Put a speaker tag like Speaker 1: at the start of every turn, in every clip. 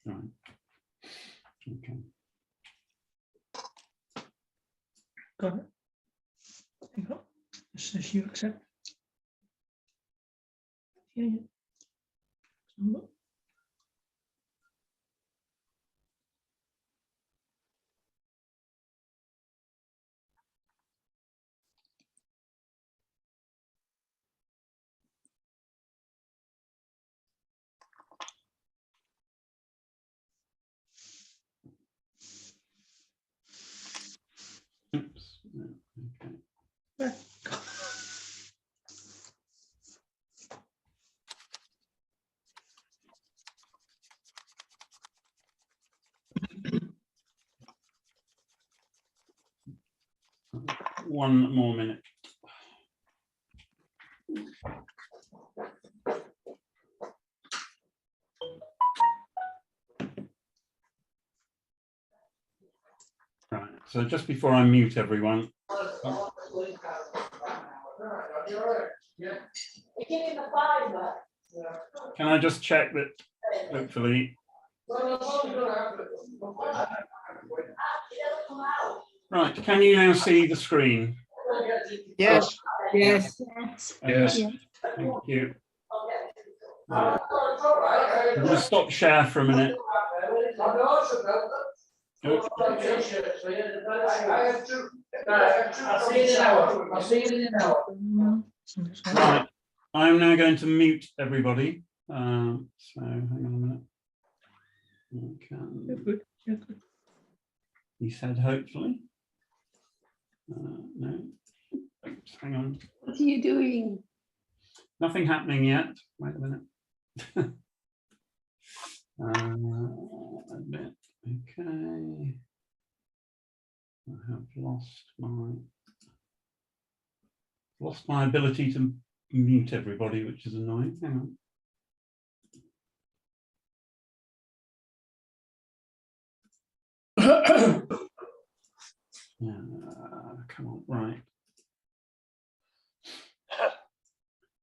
Speaker 1: Right. Okay.
Speaker 2: Got it. There you go. It says you accept. Yeah.
Speaker 1: Oops. Okay.
Speaker 2: Yeah.
Speaker 1: One more minute. Right, so just before I mute everyone, can I just check that hopefully. Right, can you now see the screen?
Speaker 3: Yes.
Speaker 4: Yes.
Speaker 1: Yes. Thank you. I'm going to stop share for a minute. Oh. Right, I'm now going to mute everybody. So hang on a minute.
Speaker 2: You're good. You're good.
Speaker 1: He said hopefully. No. Oops, hang on.
Speaker 4: What are you doing?
Speaker 1: Nothing happening yet. Wait a minute. Admit. Okay. I have lost my ability to mute everybody, which is annoying. Hang on. Come on, right.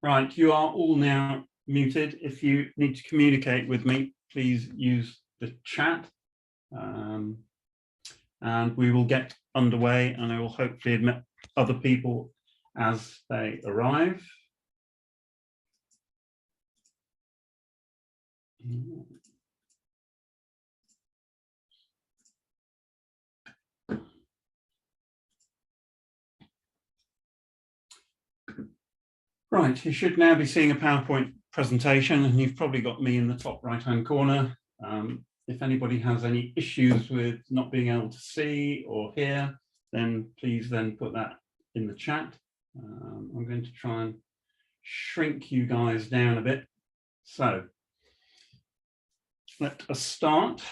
Speaker 1: Right, you are all now muted. If you need to communicate with me, please use the chat. And we will get underway, and I will hopefully admit other people as they arrive. Right, you should now be seeing a PowerPoint presentation, and you've probably got me in the top right-hand corner. If anybody has any issues with not being able to see or hear, then please then put that in the chat. I'm going to try and shrink you guys down a bit. So let us start.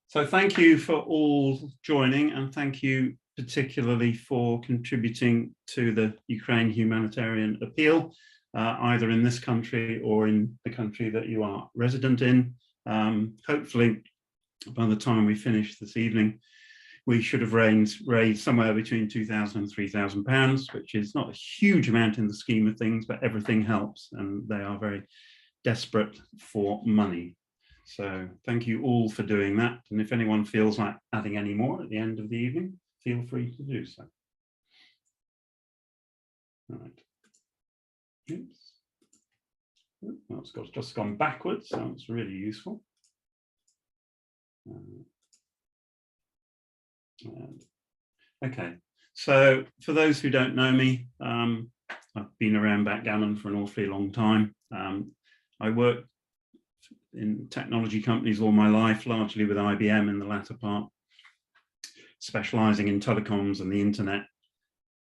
Speaker 1: So thank you for all joining, and thank you particularly for contributing to the Ukraine humanitarian appeal, either in this country or in the country that you are resident in. Hopefully, by the time we finish this evening, we should have raised somewhere between £2,000 and £3,000, which is not a huge amount in the scheme of things, but everything helps, and they are very desperate for money. So thank you all for doing that. And if anyone feels like adding any more at the end of the evening, feel free to do so. All right. Oops. Well, it's just gone backwards, so it's really useful. Okay, so for those who don't know me, I've been around backgammon for an awfully long time. I worked in technology companies all my life, largely with IBM in the latter part, specializing in telecoms and the internet.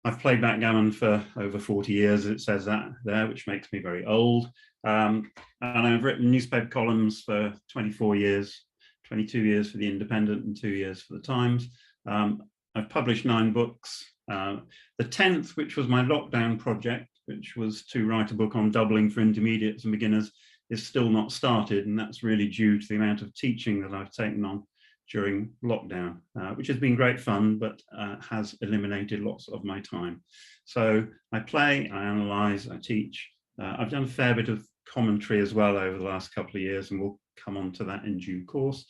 Speaker 1: I've played backgammon for over 40 years, it says that there, which makes me very old. And I've written newspaper columns for 24 years, 22 years for The Independent and 2 years for The Times. I've published 9 books. The 10th, which was my lockdown project, which was to write a book on doubling for intermediates and beginners, is still not started, and that's really due to the amount of teaching that I've taken on during lockdown, which has been great fun, but has eliminated lots of my time. So I play, I analyze, I teach. I've done a fair bit of commentary as well over the last couple of years, and we'll come on to that in due course.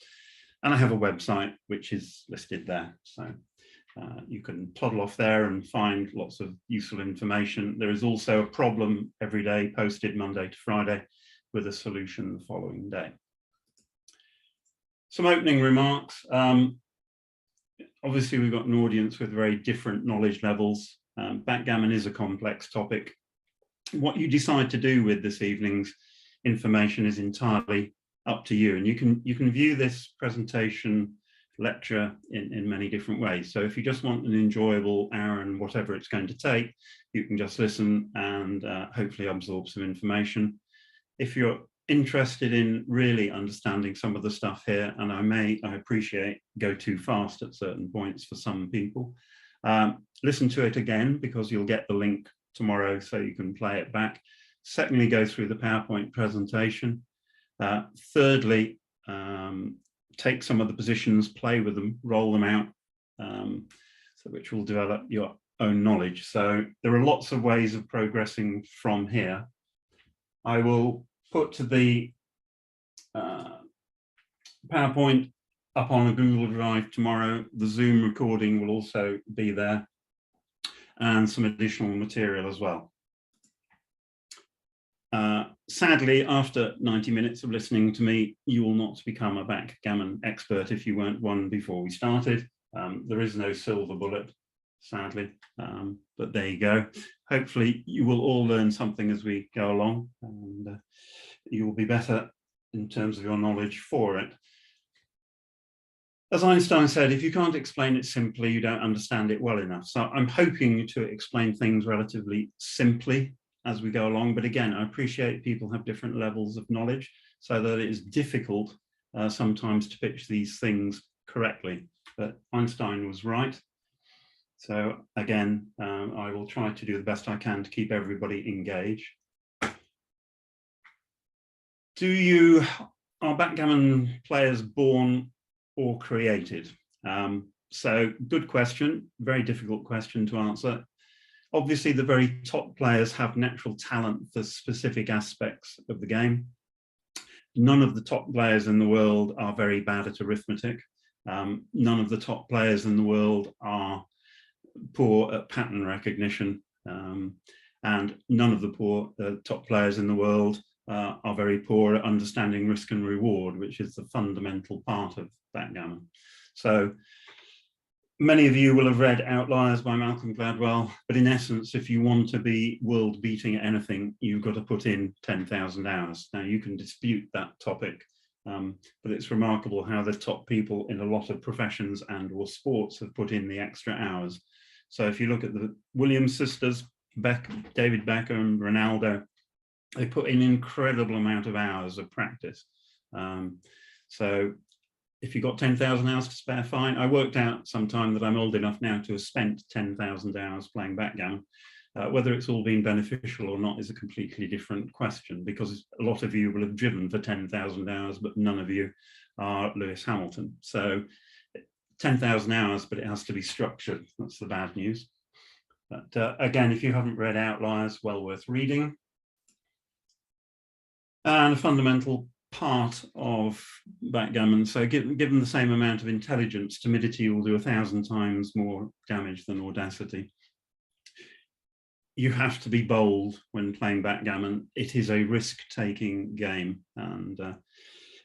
Speaker 1: And I have a website which is listed there. So you can toddle off there and find lots of useful information. There is also a problem every day posted Monday to Friday with a solution the following day. Some opening remarks. Obviously, we've got an audience with very different knowledge levels. Backgammon is a complex topic. What you decide to do with this evening's information is entirely up to you. And you can view this presentation lecture in many different ways. So if you just want an enjoyable hour and whatever it's going to take, you can just listen and hopefully absorb some information. If you're interested in really understanding some of the stuff here, and I appreciate go too fast at certain points for some people, listen to it again because you'll get the link tomorrow so you can play it back. Secondly, go through the PowerPoint presentation. Thirdly, take some of the positions, play with them, roll them out, which will develop your own knowledge. So there are lots of ways of progressing from here. I will put the PowerPoint up on a Google Drive tomorrow. The Zoom recording will also be there, and some additional material as well. Sadly, after 90 minutes of listening to me, you will not become a backgammon expert if you weren't one before we started. There is no silver bullet, sadly, but there you go. Hopefully you will all learn something as we go along, and you will be better in terms of your knowledge for it. As Einstein said, if you can't explain it simply, you don't understand it well enough. So I'm hoping to explain things relatively simply as we go along. But again, I appreciate people have different levels of knowledge, so that it is difficult sometimes to pitch these things correctly. But Einstein was right. So again, I will try to do the best I can to keep everybody engaged. Are backgammon players born or created? So good question, very difficult question to answer. Obviously, the very top players have natural talent for specific aspects of the game. None of the top players in the world are very bad at arithmetic. None of the top players in the world are poor at pattern recognition. And none of the top players in the world are very poor at understanding risk and reward, which is the fundamental part of backgammon. So many of you will have read Outliers by Malcolm Gladwell, but in essence, if you want to be world beating at anything, you've got to put in 10,000 hours. Now you can dispute that topic, but it's remarkable how the top people in a lot of professions and or sports have put in the extra hours. So if you look at the Williams sisters, David Beckham and Ronaldo, they put in an incredible amount of hours of practice. So if you've got 10,000 hours to spare, fine. I worked out sometime that I'm old enough now to have spent 10,000 hours playing backgammon. Whether it's all been beneficial or not is a completely different question, because a lot of you will have driven for 10,000 hours, but none of you are Lewis Hamilton. So 10,000 hours, but it has to be structured. That's the bad news. But again, if you haven't read Outliers, well worth reading. And a fundamental part of backgammon, so given the same amount of intelligence, timidity will do 1,000 times more damage than audacity. You have to be bold when playing backgammon. It is a risk-taking game, and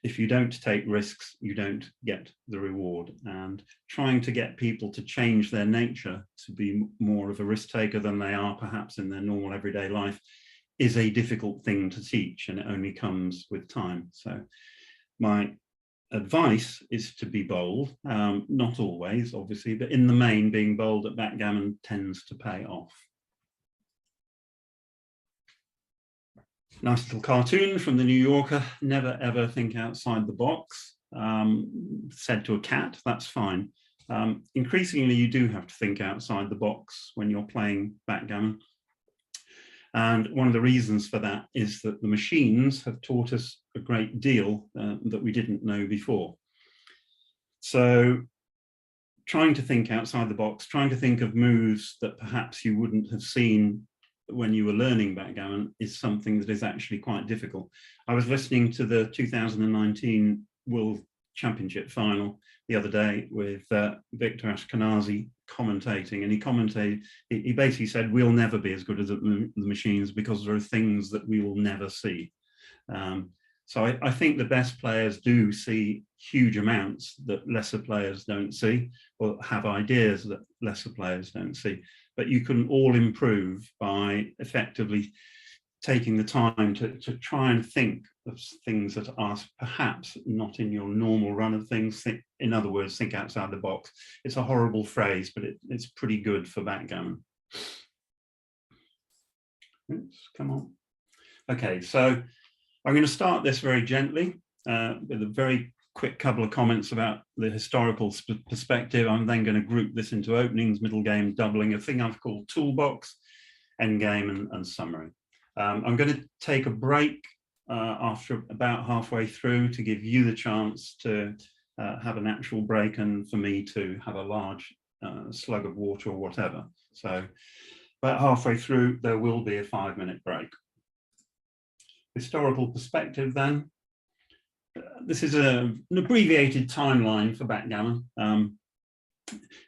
Speaker 1: if you don't take risks, you don't get the reward. And trying to get people to change their nature to be more of a risk taker than they are perhaps in their normal everyday life is a difficult thing to teach, and it only comes with time. So my advice is to be bold, not always, obviously, but in the main, being bold at backgammon tends to pay off. Nice little cartoon from the New Yorker. Never ever think outside the box. Said to a cat, that's fine. Increasingly, you do have to think outside the box when you're playing backgammon. And one of the reasons for that is that the machines have taught us a great deal that we didn't know before. So trying to think outside the box, trying to think of moves that perhaps you wouldn't have seen when you were learning backgammon is something that is actually quite difficult. I was listening to the 2019 World Championship final the other day with Victor Ashkenazi commentating, and he basically said, we'll never be as good as the machines because there are things that we will never see. So I think the best players do see huge amounts that lesser players don't see, or have ideas that lesser players don't see. But you can all improve by effectively taking the time to try and think of things that are perhaps not in your normal run of things. In other words, think outside the box. It's a horrible phrase, but it's pretty good for backgammon. Oops, come on. Okay, so I'm going to start this very gently with a very quick couple of comments about the historical perspective. I'm then going to group this into openings, middle game, doubling, a thing I've called toolbox, end game, and summary. I'm going to take a break after about halfway through to give you the chance to have an actual break and for me to have a large slug of water or whatever. So about halfway through, there will be a 5-minute break. Historical perspective then. This is an abbreviated timeline for backgammon.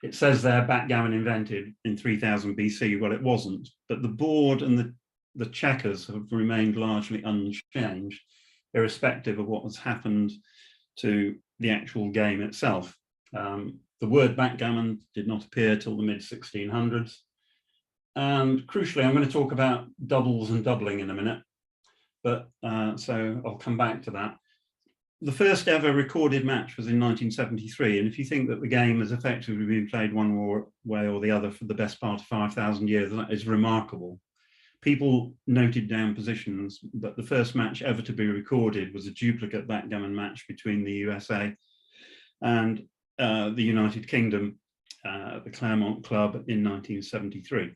Speaker 1: It says there backgammon invented in 3000 BC. Well, it wasn't, but the board and the checkers have remained largely unchanged, irrespective of what has happened to the actual game itself. The word backgammon did not appear till the mid-1600s. And crucially, I'm going to talk about doubles and doubling in a minute. But so I'll come back to that. The first ever recorded match was in 1973. And if you think that the game has effectively been played one way or the other for the best part of 5,000 years, that is remarkable. People noted down positions, but the first match ever to be recorded was a duplicate backgammon match between the USA and the United Kingdom, the Claremont Club in 1973.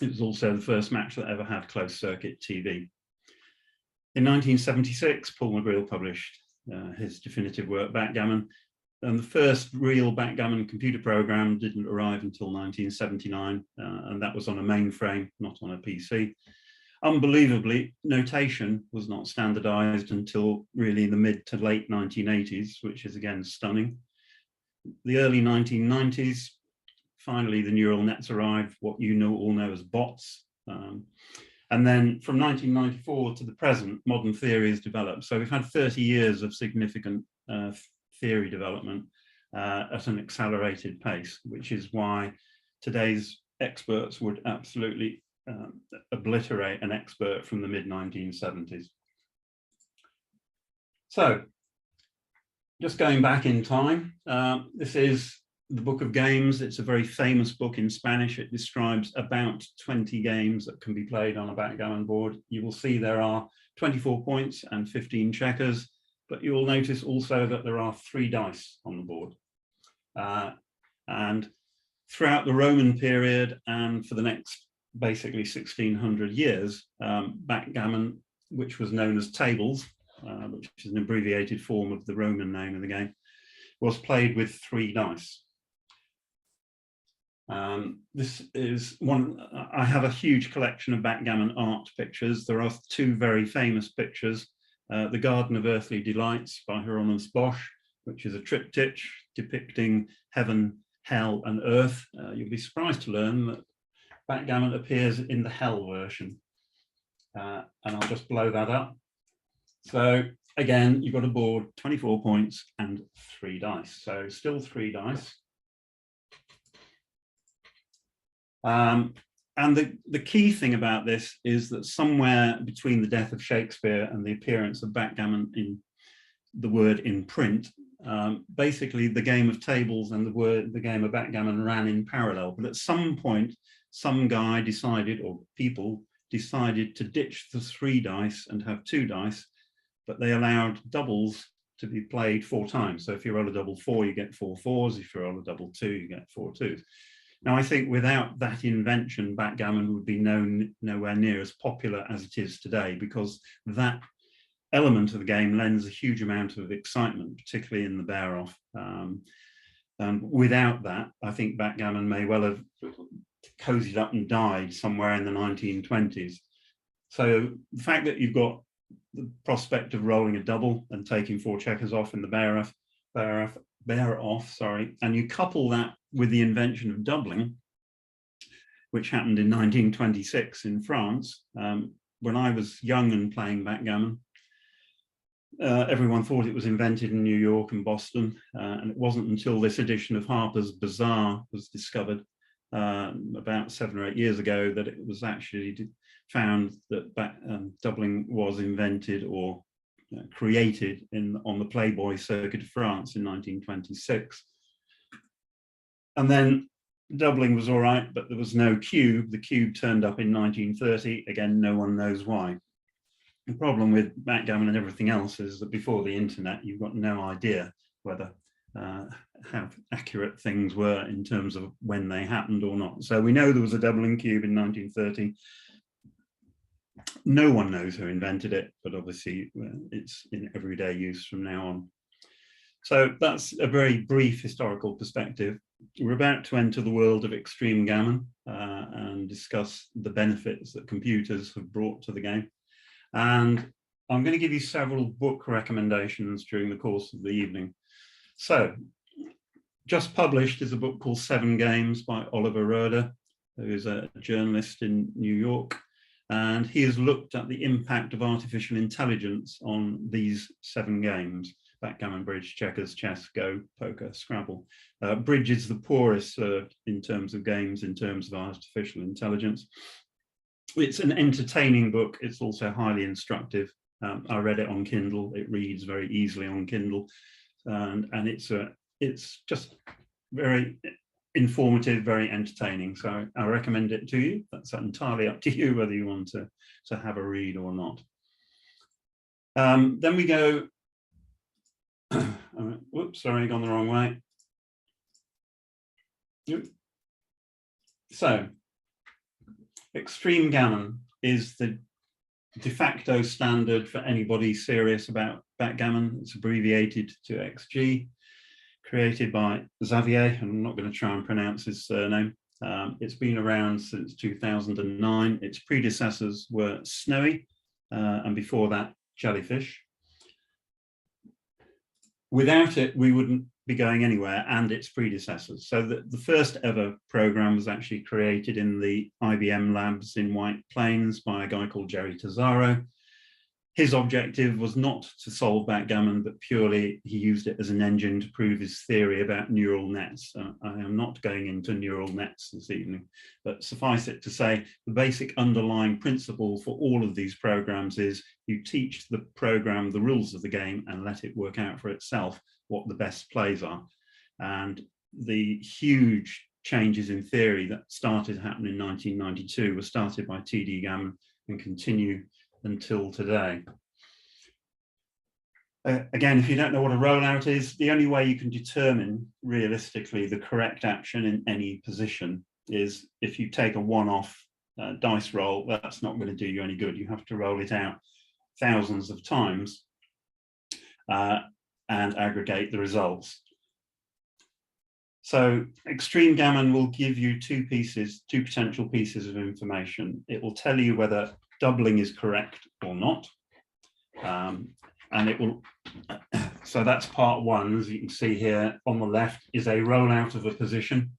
Speaker 1: It was also the first match that ever had closed circuit TV. In 1976, Paul McGreal published his definitive work, Backgammon, and the first real backgammon computer program didn't arrive until 1979, and that was on a mainframe, not on a PC. Unbelievably, notation was not standardized until really the mid to late 1980s, which is again stunning. The early 1990s, finally the neural nets arrived, what you all know as bots. And then from 1994 to the present, modern theory has developed. So we've had 30 years of significant theory development at an accelerated pace, which is why today's experts would absolutely obliterate an expert from the mid-1970s. So just going back in time, this is the Book of Games. It's a very famous book in Spanish. It describes about 20 games that can be played on a backgammon board. You will see there are 24 points and 15 checkers, but you will notice also that there are 3 dice on the board. And throughout the Roman period and for the next basically 1600 years, backgammon, which was known as tables, which is an abbreviated form of the Roman name of the game, was played with 3 dice. This is one. I have a huge collection of backgammon art pictures. There are 2 very famous pictures. The Garden of Earthly Delights by Hieronymus Bosch, which is a triptych depicting heaven, hell, and earth. You'll be surprised to learn that backgammon appears in the hell version. And I'll just blow that up. So again, you've got a board, 24 points and 3 dice. So still 3 dice. And the key thing about this is that somewhere between the death of Shakespeare and the appearance of backgammon in the word in print, basically the game of tables and the game of backgammon ran in parallel. But at some point, some guy decided, or people decided, to ditch the 3 dice and have 2 dice, but they allowed doubles to be played 4 times. So if you roll a double 4, you get 4 4s. If you roll a double 2, you get 4 2s. Now, I think without that invention, backgammon would be nowhere near as popular as it is today, because that element of the game lends a huge amount of excitement, particularly in the bear-off. And without that, I think backgammon may well have cozied up and died somewhere in the 1920s. So the fact that you've got the prospect of rolling a double and taking 4 checkers off in the bear off, sorry, and you couple that with the invention of doubling, which happened in 1926 in France. When I was young and playing backgammon, everyone thought it was invented in New York and Boston, and it wasn't until this edition of Harper's Bazaar was discovered about 7 or 8 years ago that it was actually found that doubling was invented or created on the Playboy circuit of France in 1926. And then doubling was all right, but there was no cube. The cube turned up in 1930. Again, no one knows why. The problem with backgammon and everything else is that before the internet, you've got no idea whether how accurate things were in terms of when they happened or not. So we know there was a doubling cube in 1930. No one knows who invented it, but obviously it's in everyday use from now on. So that's a very brief historical perspective. We're about to enter the world of extreme gammon and discuss the benefits that computers have brought to the game. And I'm going to give you several book recommendations during the course of the evening. So just published is a book called 7 Games by Oliver Roeder, who is a journalist in New York. And he has looked at the impact of artificial intelligence on these 7 games: backgammon, bridge, checkers, chess, go, poker, Scrabble. Bridge is the poorest in terms of games, in terms of artificial intelligence. It's an entertaining book. It's also highly instructive. I read it on Kindle. It reads very easily on Kindle. And it's just very informative, very entertaining. So I recommend it to you. That's entirely up to you whether you want to have a read or not. Then we go, whoops, sorry, gone the wrong way. So extreme gammon is the de facto standard for anybody serious about backgammon. It's abbreviated to XG, created by Xavier, and I'm not going to try and pronounce his surname. It's been around since 2009. Its predecessors were Snowy, and before that, Jellyfish. Without it, we wouldn't be going anywhere, and its predecessors. So the first ever program was actually created in the IBM labs in White Plains by a guy called Jerry Tesaro. His objective was not to solve backgammon, but purely he used it as an engine to prove his theory about neural nets. I am not going into neural nets this evening, but suffice it to say, the basic underlying principle for all of these programs is you teach the program the rules of the game and let it work out for itself what the best plays are. And the huge changes in theory that started happening in 1992 were started by T.D. Gammon and continue until today. Again, if you don't know what a rollout is, the only way you can determine realistically the correct action in any position is if you take a one-off dice roll. That's not going to do you any good. You have to roll it out thousands of times and aggregate the results. So extreme gammon will give you two potential pieces of information. It will tell you whether doubling is correct or not. And it will, so that's part one. As you can see here on the left is a rollout of a position.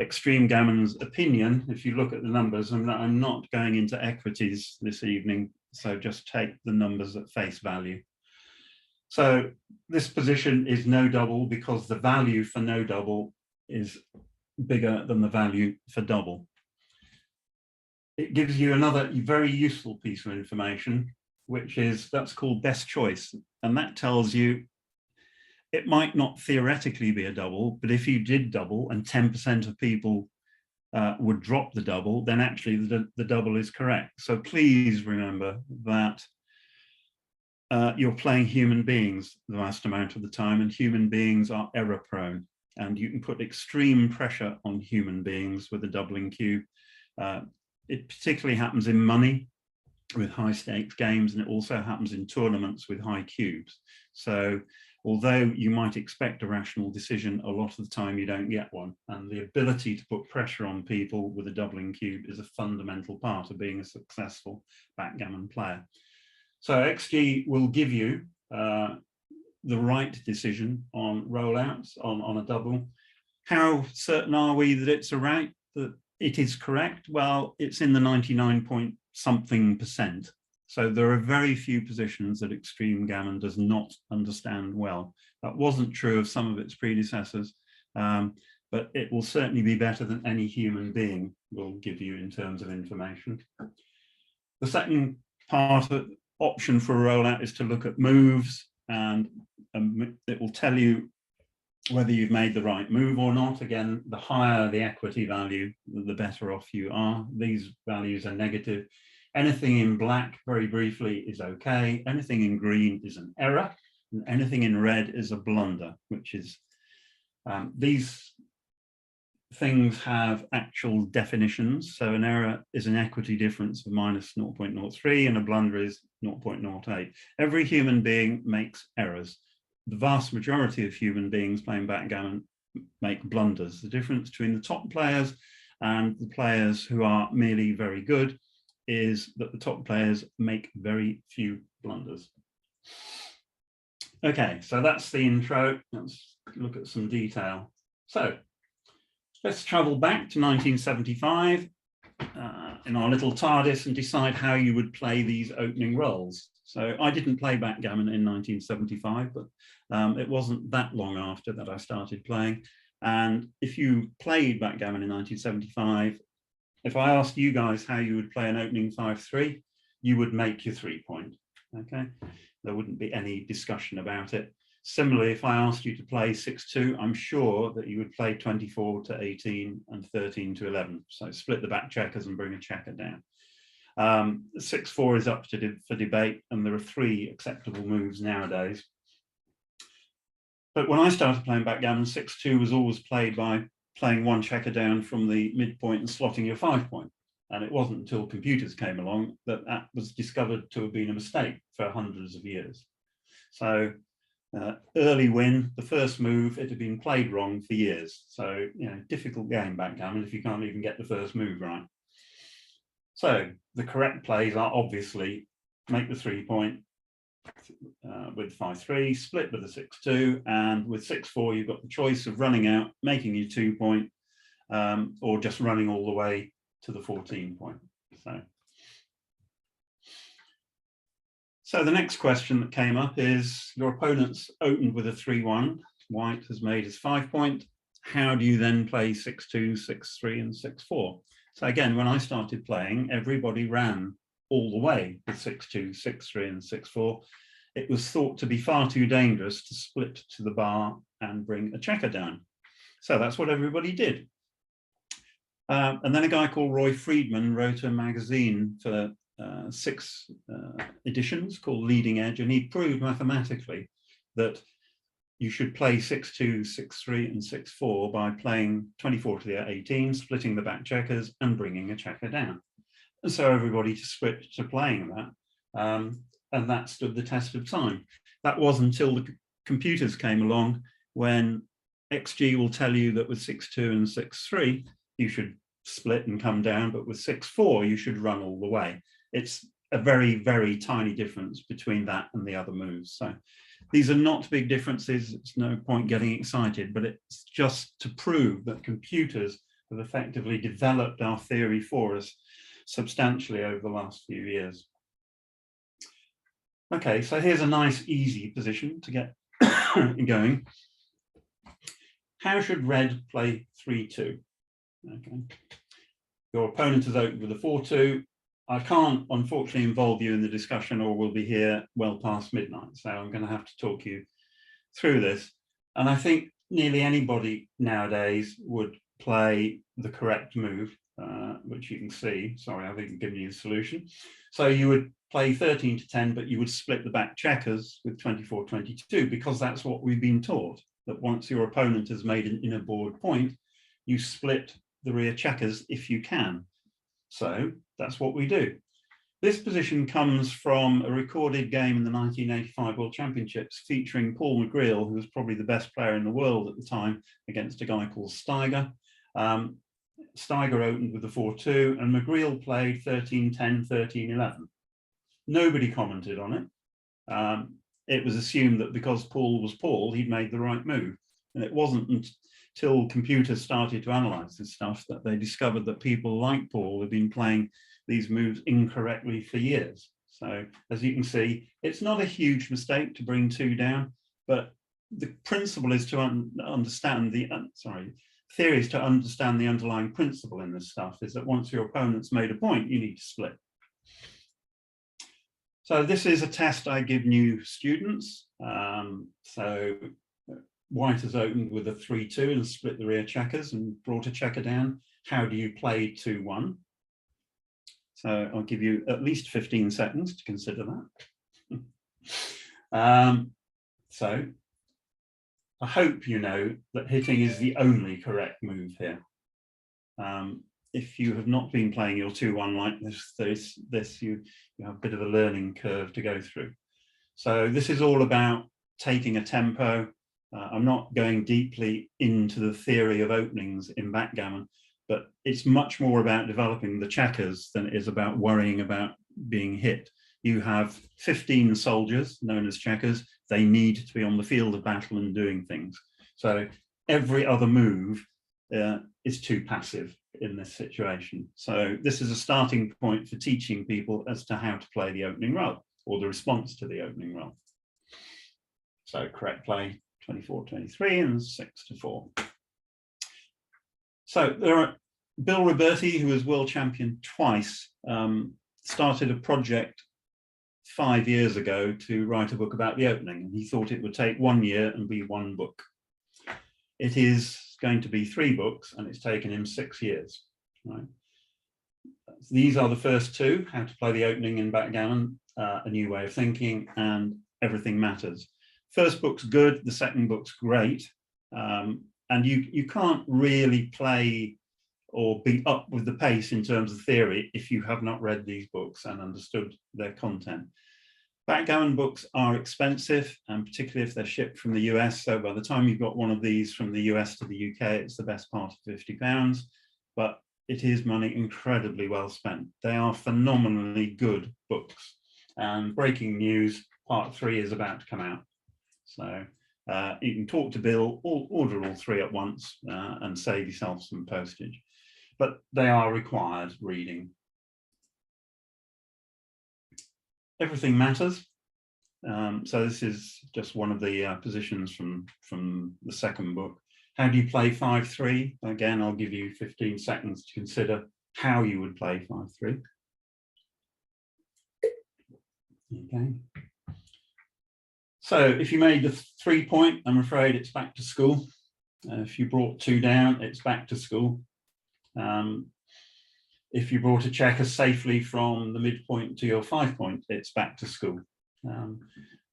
Speaker 1: Extreme gammon's opinion, if you look at the numbers, and I'm not going into equities this evening, so just take the numbers at face value. So this position is no double because the value for no double is bigger than the value for double. It gives you another very useful piece of information, which is that's called best choice. And that tells you it might not theoretically be a double, but if you did double and 10% of people would drop the double, then actually the double is correct. So please remember that you're playing human beings the vast amount of the time, and human beings are error prone. And you can put extreme pressure on human beings with a doubling cube. It particularly happens in money with high stakes games, and it also happens in tournaments with high cubes. So although you might expect a rational decision, a lot of the time you don't get one. And the ability to put pressure on people with a doubling cube is a fundamental part of being a successful backgammon player. So XG will give you the right decision on rollouts on a double. How certain are we that it's that it is correct? Well, it's in the 99-point-something%. So there are very few positions that extreme gammon does not understand well. That wasn't true of some of its predecessors, but it will certainly be better than any human being will give you in terms of information. The second option for a rollout is to look at moves, and it will tell you whether you've made the right move or not. Again, the higher the equity value, the better off you are. These values are negative. Anything in black, very briefly, is okay. Anything in green is an error, and anything in red is a blunder, which is, these things have actual definitions. So an error is an equity difference of minus 0.03, and a blunder is 0.08. Every human being makes errors. The vast majority of human beings playing backgammon make blunders. The difference between the top players and the players who are merely very good is that the top players make very few blunders. Okay, so that's the intro. Let's look at some detail. So let's travel back to 1975 in our little TARDIS and decide how you would play these opening rolls. So I didn't play backgammon in 1975, but it wasn't that long after that I started playing. And if you played backgammon in 1975, if I asked you guys how you would play an opening 5-3, you would make your 3-point, okay? There wouldn't be any discussion about it. Similarly, if I asked you to play 6-2, I'm sure that you would play 24-18 and 13-11. So split the back checkers and bring a checker down. 6-4 is up for debate, and there are 3 acceptable moves nowadays. But when I started playing backgammon, 6-2 was always played by playing 1 checker down from the midpoint and slotting your 5-point. And it wasn't until computers came along that that was discovered to have been a mistake for hundreds of years. So early win, the first move, it had been played wrong for years. So, you know, difficult game backgammon if you can't even get the first move right. So the correct plays are obviously make the 3-point with 5-3, split with a 6-2, and with 6-4 you've got the choice of running out, making your 2-point, or just running all the way to the 14-point. So the next question that came up is, your opponent's opened with a 3-1, white has made his 5-point. How do you then play 6-2, 6-3, and 6-4? So again, when I started playing, everybody ran all the way with 6-2, 6-3, and 6-4. It was thought to be far too dangerous to split to the bar and bring a checker down. So that's what everybody did. And then a guy called Roy Friedman wrote a magazine for 6 editions called Leading Edge, and he proved mathematically that you should play 6-2, 6-3, and 6-4 by playing 24-18, splitting the back checkers and bringing a checker down. And so everybody switched to playing that, and that stood the test of time. That was until the computers came along, when XG will tell you that with 6-2 and 6-3, you should split and come down, but with 6-4, you should run all the way. It's a very, very tiny difference between that and the other moves. So these are not big differences. It's no point getting excited, but it's just to prove that computers have effectively developed our theory for us substantially over the last few years. Okay, so here's a nice, easy position to get going. How should red play 3-2? Okay, your opponent has opened with a 4-2. I can't, unfortunately, involve you in the discussion, or we'll be here well past midnight. So I'm going to have to talk you through this. And I think nearly anybody nowadays would play the correct move, which you can see. Sorry, I've even given you the solution. So you would play 13-10, but you would split the back checkers with 24-22, because that's what we've been taught, that once your opponent has made an inner board point, you split the rear checkers if you can. So that's what we do. This position comes from a recorded game in the 1985 World Championships featuring Paul McGreal, who was probably the best player in the world at the time, against a guy called Steiger. Steiger opened with the 4-2 and McGreal played 13-10, 13-11. Nobody commented on it. It was assumed that because Paul was Paul, he'd made the right move. And it wasn't until computers started to analyze this stuff that they discovered that people like Paul had been playing these moves incorrectly for years. So as you can see, it's not a huge mistake to bring 2 down, but the principle is to understand the, theory is to understand the underlying principle in this stuff, is that once your opponent's made a point, you need to split. So this is a test I give new students. So White has opened with a 3-2 and split the rear checkers and brought a checker down. How do you play 2-1? So I'll give you at least 15 seconds to consider that. So I hope you know that hitting is the only correct move here. If you have not been playing your 2-1 like this, you have a bit of a learning curve to go through. So this is all about taking a tempo. I'm not going deeply into the theory of openings in backgammon, but it's much more about developing the checkers than it is about worrying about being hit. You have 15 soldiers, known as checkers. They need to be on the field of battle and doing things. So every other move is too passive in this situation. So this is a starting point for teaching people as to how to play the opening roll or the response to the opening roll. So correct play 24-23 and 6-4. So there are Bill Roberti, who was world champion twice, started a project 5 years ago to write a book about the opening, and he thought it would take 1 year and be 1 book. It is going to be 3 books, and it's taken him 6 years. Right? These are the first 2: how to play the opening in backgammon, a new way of thinking, and everything matters. First book's good, the second book's great, and you can't really play or be up with the pace in terms of theory if you have not read these books and understood their content. Backgammon books are expensive, and particularly if they're shipped from the US. So by the time you've got one of these from the US to the UK, it's the best part of £50, but it is money incredibly well spent. They are phenomenally good books. And breaking news, part 3 is about to come out. So you can talk to Bill, order all 3 at once and save yourself some postage. But they are required reading. Everything matters. So this is just one of the positions from the second book. How do you play 5-3? Again, I'll give you 15 seconds to consider how you would play 5-3. Okay. So if you made the 3 point, I'm afraid it's back to school. If you brought 2 down, it's back to school. If you brought a checker safely from the midpoint to your 5 point, it's back to school.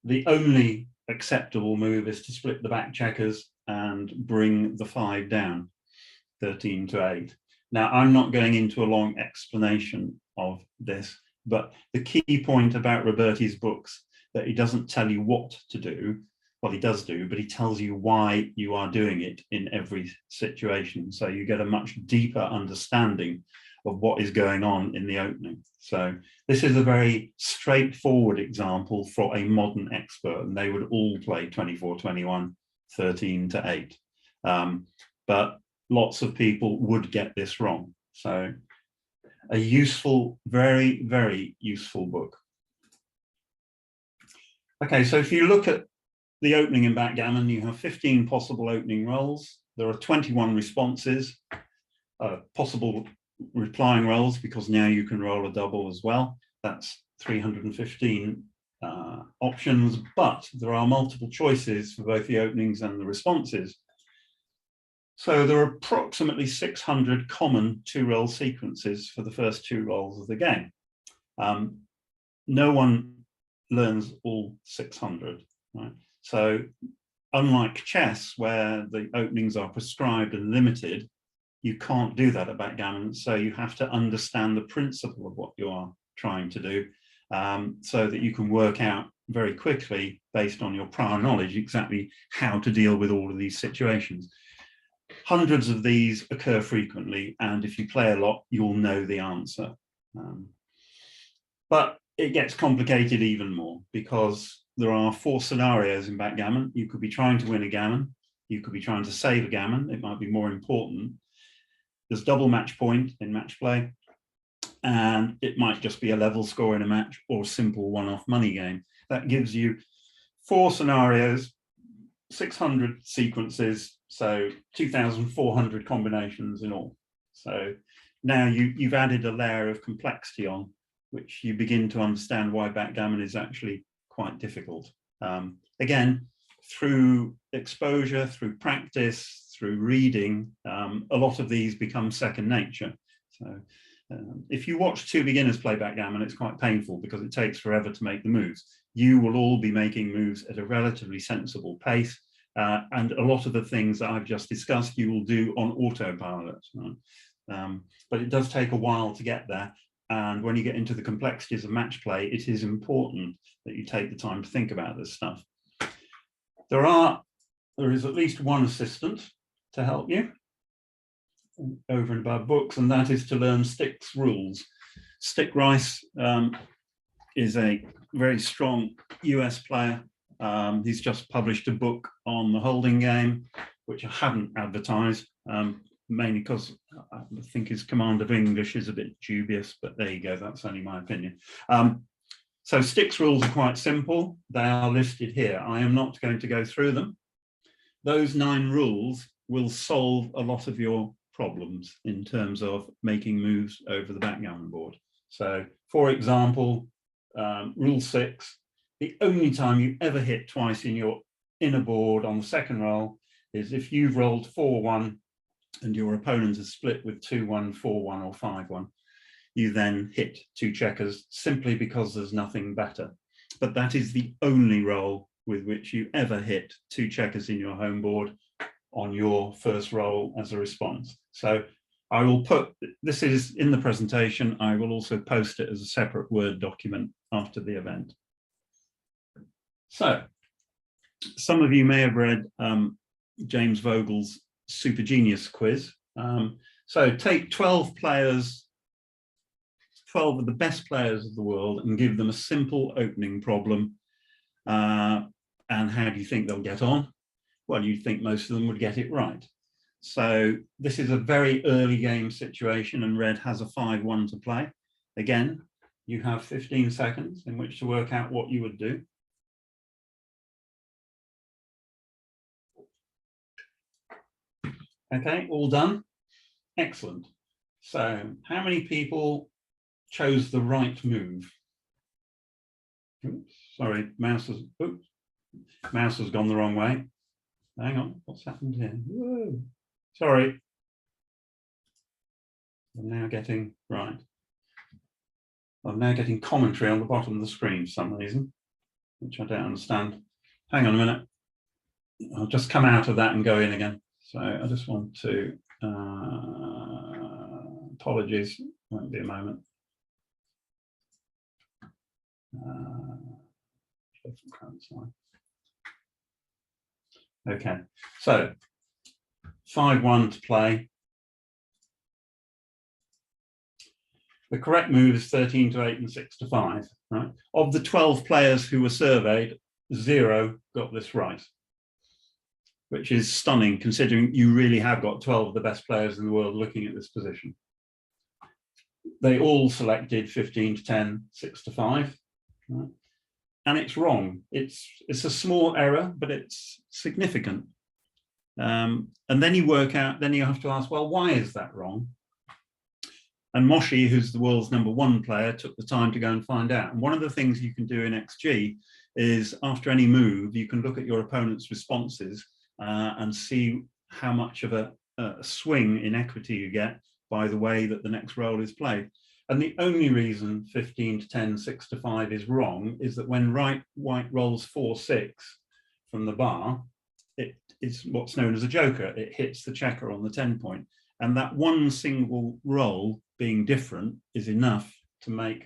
Speaker 1: The only acceptable move is to split the back checkers and bring the 5 down, 13-8. Now, I'm not going into a long explanation of this, but the key point about Roberti's books, that he doesn't tell you what to do. Well, he does do, but he tells you why you are doing it in every situation. So you get a much deeper understanding of what is going on in the opening. So this is a very straightforward example for a modern expert, and they would all play 24-21, 13-8. But lots of people would get this wrong. So a useful, very, very useful book. Okay, so if you look at the opening in backgammon, you have 15 possible opening rolls. There are 21 responses, possible replying rolls, because now you can roll a double as well. That's 315 options, but there are multiple choices for both the openings and the responses. So there are approximately 600 common 2-roll sequences for the first 2 rolls of the game. No one learns all 600, right? So unlike chess, where the openings are prescribed and limited, you can't do that at backgammon. So you have to understand the principle of what you are trying to do, so that you can work out very quickly, based on your prior knowledge, exactly how to deal with all of these situations. Hundreds of these occur frequently, and if you play a lot, you'll know the answer. But it gets complicated even more, because there are 4 scenarios in backgammon. You could be trying to win a gammon. You could be trying to save a gammon. It might be more important. There's double match point in match play, and it might just be a level score in a match or a simple one-off money game. That gives you 4 scenarios, 600 sequences, so 2,400 combinations in all. So now you've added a layer of complexity on, which you begin to understand why backgammon is actually quite difficult. Again, through exposure, through practice, through reading, a lot of these become second nature. So if you watch 2 beginners play backgammon, it's quite painful because it takes forever to make the moves. You will all be making moves at a relatively sensible pace, and a lot of the things that I've just discussed you will do on autopilot. Right? But it does take a while to get there. And when you get into the complexities of match play, it is important that you take the time to think about this stuff. There is at least one assistant to help you over and above books, and that is to learn Stick's rules. Stick Rice is a very strong US player. He's just published a book on the holding game, which I haven't advertised, mainly because I think his command of English is a bit dubious, but there you go, that's only my opinion. So Stick's rules are quite simple. They are listed here. I am not going to go through them. Those 9 rules will solve a lot of your problems in terms of making moves over the backgammon board. So, for example, rule 6, the only time you ever hit twice in your inner board on the second roll is if you've rolled 4-1 and your opponent is split with 2-1, 4-1 or 5-1. You then hit 2 checkers simply because there's nothing better. But that is the only roll with which you ever hit 2 checkers in your home board on your first roll as a response. So I will put, this is in the presentation, I will also post it as a separate Word document after the event. So some of you may have read James Vogel's Super Genius quiz. So take 12 players, 12 of the best players of the world, and give them a simple opening problem. And how do you think they'll get on? Well, you'd think most of them would get it right. So this is a very early game situation, and red has a 5-1 to play. Again, you have 15 seconds in which to work out what you would do. Okay, all done? Excellent. So how many people chose the right move? Oops, sorry, mouse has gone the wrong way. Hang on, what's happened here? Whoa. Sorry. I'm now getting, right. I'm now getting commentary on the bottom of the screen for some reason, which I don't understand. Hang on a minute. I'll just come out of that and go in again. So I just want to, apologies, won't be a moment. Okay, so 5-1 to play. The correct move is 13-8 and 6-5. Right? Of the 12 players who were surveyed, 0 got this right, which is stunning considering you really have got 12 of the best players in the world looking at this position. They all selected 15-10, 6-5. Right? And it's wrong. It's a small error, but it's significant. And then you work out, then you have to ask, well, why is that wrong? And Moshi, who's the world's #1 player, took the time to go and find out. And one of the things you can do in XG is after any move, you can look at your opponent's responses and see how much of a swing in equity you get by the way that the next roll is played. And the only reason 15-10, 6-5 is wrong is that when white rolls 4-6 from the bar, it is what's known as a joker. It hits the checker on the 10 point. And that one single roll being different is enough to make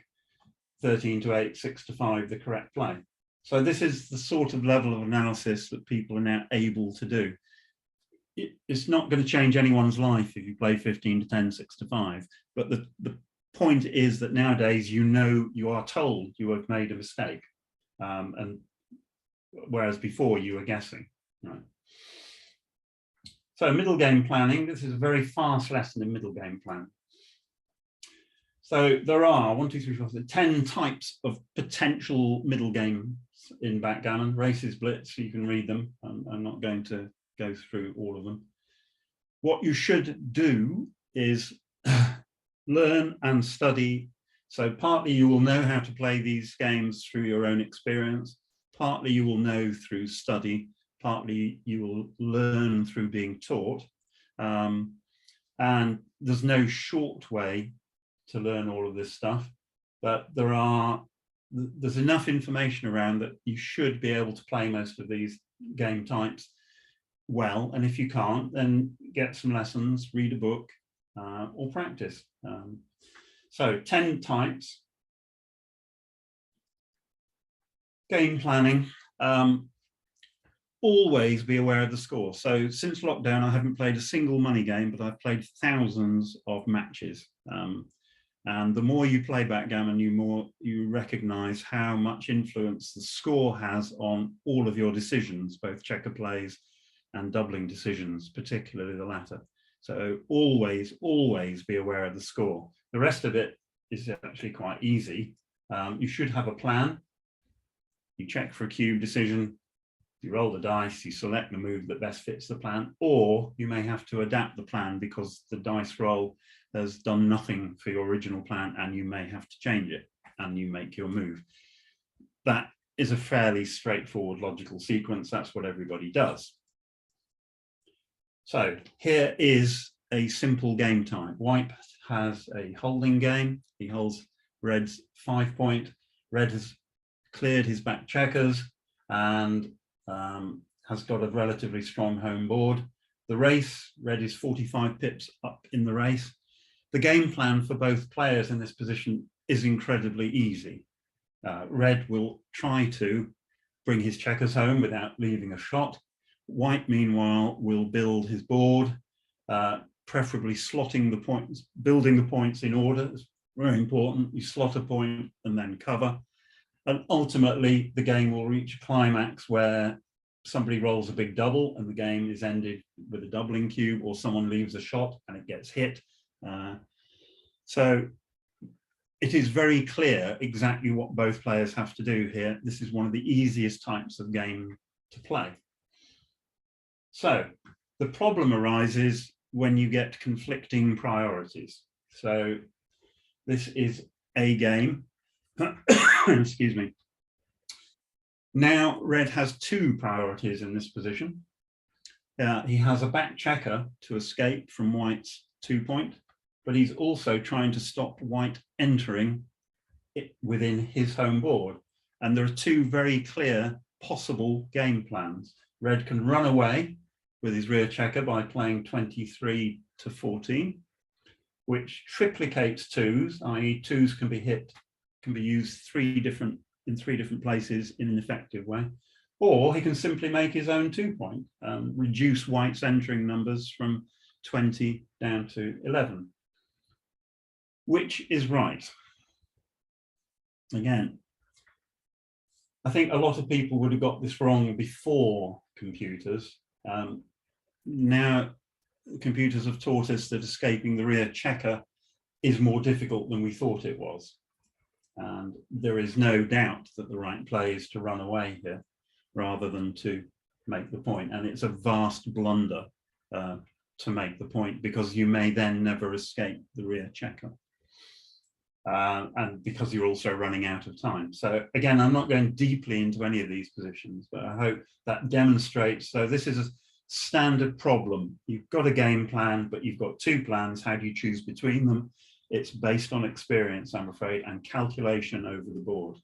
Speaker 1: 13 to 8, 6 to 5 the correct play. So this is the sort of level of analysis that people are now able to do. It's not going to change anyone's life if you play 15 to 10, 6 to 5. But the point is that nowadays, you are told you have made a mistake. And whereas before you were guessing. Right? So middle game planning, this is a very fast lesson in middle game planning. So there are 10 types of potential middle games in backgammon, races, blitz, you can read them. I'm not going to go through all of them. What you should do is learn and study. So partly you will know how to play these games through your own experience, partly you will know through study, partly you will learn through being taught. And there's no short way to learn all of this stuff, but there's enough information around that you should be able to play most of these game types well. And if you can't, then get some lessons, read a book, or practice. So 10 types. Game planning. Always be aware of the score. So since lockdown, I haven't played a single money game, but I've played thousands of matches. And the more you play backgammon, you recognize how much influence the score has on all of your decisions, both checker plays and doubling decisions, particularly the latter. So always, always be aware of the score. The rest of it is actually quite easy. You should have a plan. You check for a cube decision, you roll the dice, you select the move that best fits the plan, or you may have to adapt the plan because the dice roll has done nothing for your original plan and you may have to change it and you make your move. That is a fairly straightforward logical sequence. That's what everybody does. So here is a simple game type. White has a holding game. He holds red's 5 point. Red has cleared his back checkers and has got a relatively strong home board. The race, red is 45 pips up in the race. The game plan for both players in this position is incredibly easy. Red will try to bring his checkers home without leaving a shot. White, meanwhile, will build his board, preferably slotting the points, building the points in order. It's very important. You slot a point and then cover. And ultimately, the game will reach a climax where somebody rolls a big double and the game is ended with a doubling cube, or someone leaves a shot and it gets hit. So it is very clear exactly what both players have to do here. This is one of the easiest types of game to play. So the problem arises when you get conflicting priorities. So this is a game. Excuse me. Now red has two priorities in this position. He has a back checker to escape from white's 2 point, but he's also trying to stop white entering it within his home board. And there are two very clear possible game plans. Red can run away with his rear checker by playing 23 to 14, which triplicates twos, i.e. twos can be hit, can be used in three different places in an effective way. Or he can simply make his own 2 point, reduce white's entering numbers from 20 down to 11. Which is right? Again, I think a lot of people would have got this wrong before computers. Now computers have taught us that escaping the rear checker is more difficult than we thought it was. And there is no doubt that the right play is to run away here rather than to make the point. And it's a vast blunder to make the point, because you may then never escape the rear checker. And because you're also running out of time. So again, I'm not going deeply into any of these positions, but I hope that demonstrates. So this is a standard problem. You've got a game plan, but you've got two plans. How do you choose between them? It's based on experience, I'm afraid, and calculation over the board.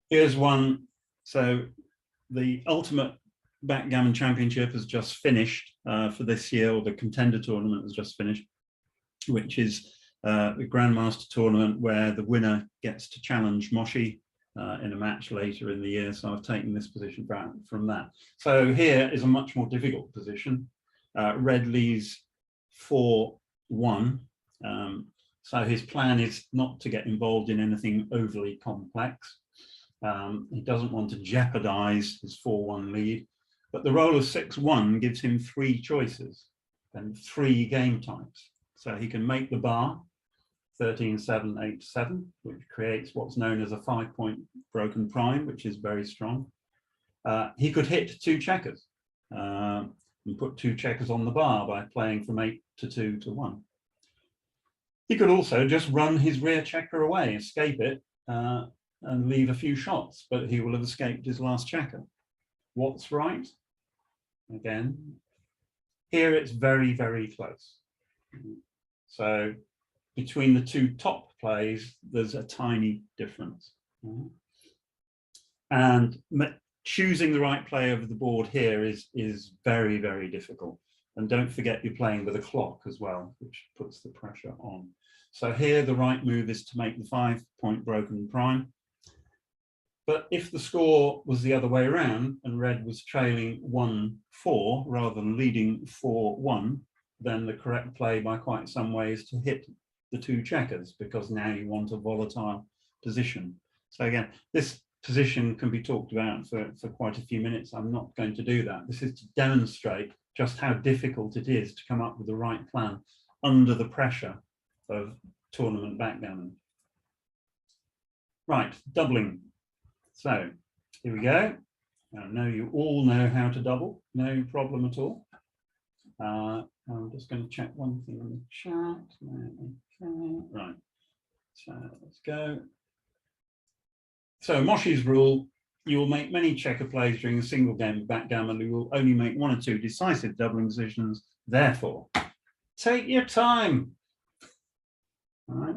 Speaker 1: Here's one. So the Ultimate Backgammon Championship has just finished for this year, or the Contender Tournament has just finished, which is the Grandmaster tournament where the winner gets to challenge Moshi in a match later in the year. So I've taken this position from that. So here is a much more difficult position. Red leads 4-1. So his plan is not to get involved in anything overly complex. He doesn't want to jeopardize his 4-1 lead, but the roll of 6-1 gives him 3 choices and 3 game types. So he can make the bar 13-7, 8-7, which creates what's known as a 5-point broken prime, which is very strong. He could hit 2 checkers and put 2 checkers on the bar by playing from 8 to 2 to 1. He could also just run his rear checker away, escape it, and leave a few shots, but he will have escaped his last checker. What's right? Again, here it's very, very close. So between the 2 top plays, there's a tiny difference. And choosing the right play over the board here is very, very difficult. And don't forget you're playing with a clock as well, which puts the pressure on. So here the right move is to make the 5-point broken prime. But if the score was the other way around and red was trailing 1-4 rather than leading 4-1, then the correct play by quite some way is to hit the 2 checkers, because now you want a volatile position. So again, this position can be talked about for quite a few minutes. I'm not going to do that. This is to demonstrate just how difficult it is to come up with the right plan under the pressure of tournament backgammon. Right, doubling. So here we go. I know you all know how to double, no problem at all. I'm just going to check one thing in the chat. Okay. Right, so let's go. So Moshi's rule, you will make many checker plays during a single game of backgammon. You will only make 1 or 2 decisive doubling decisions. Therefore, take your time. All right,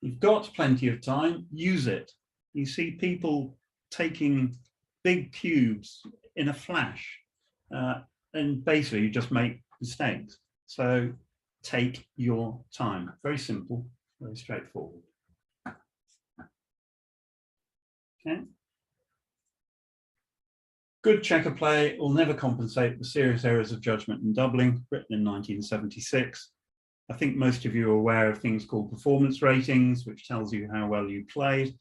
Speaker 1: you've got plenty of time, use it. You see people taking big cubes in a flash, and basically you just make mistakes. So take your time. Very simple, very straightforward. Okay. Good checker play will never compensate for serious errors of judgment and doubling, written in 1976. I think most of you are aware of things called performance ratings, which tells you how well you played.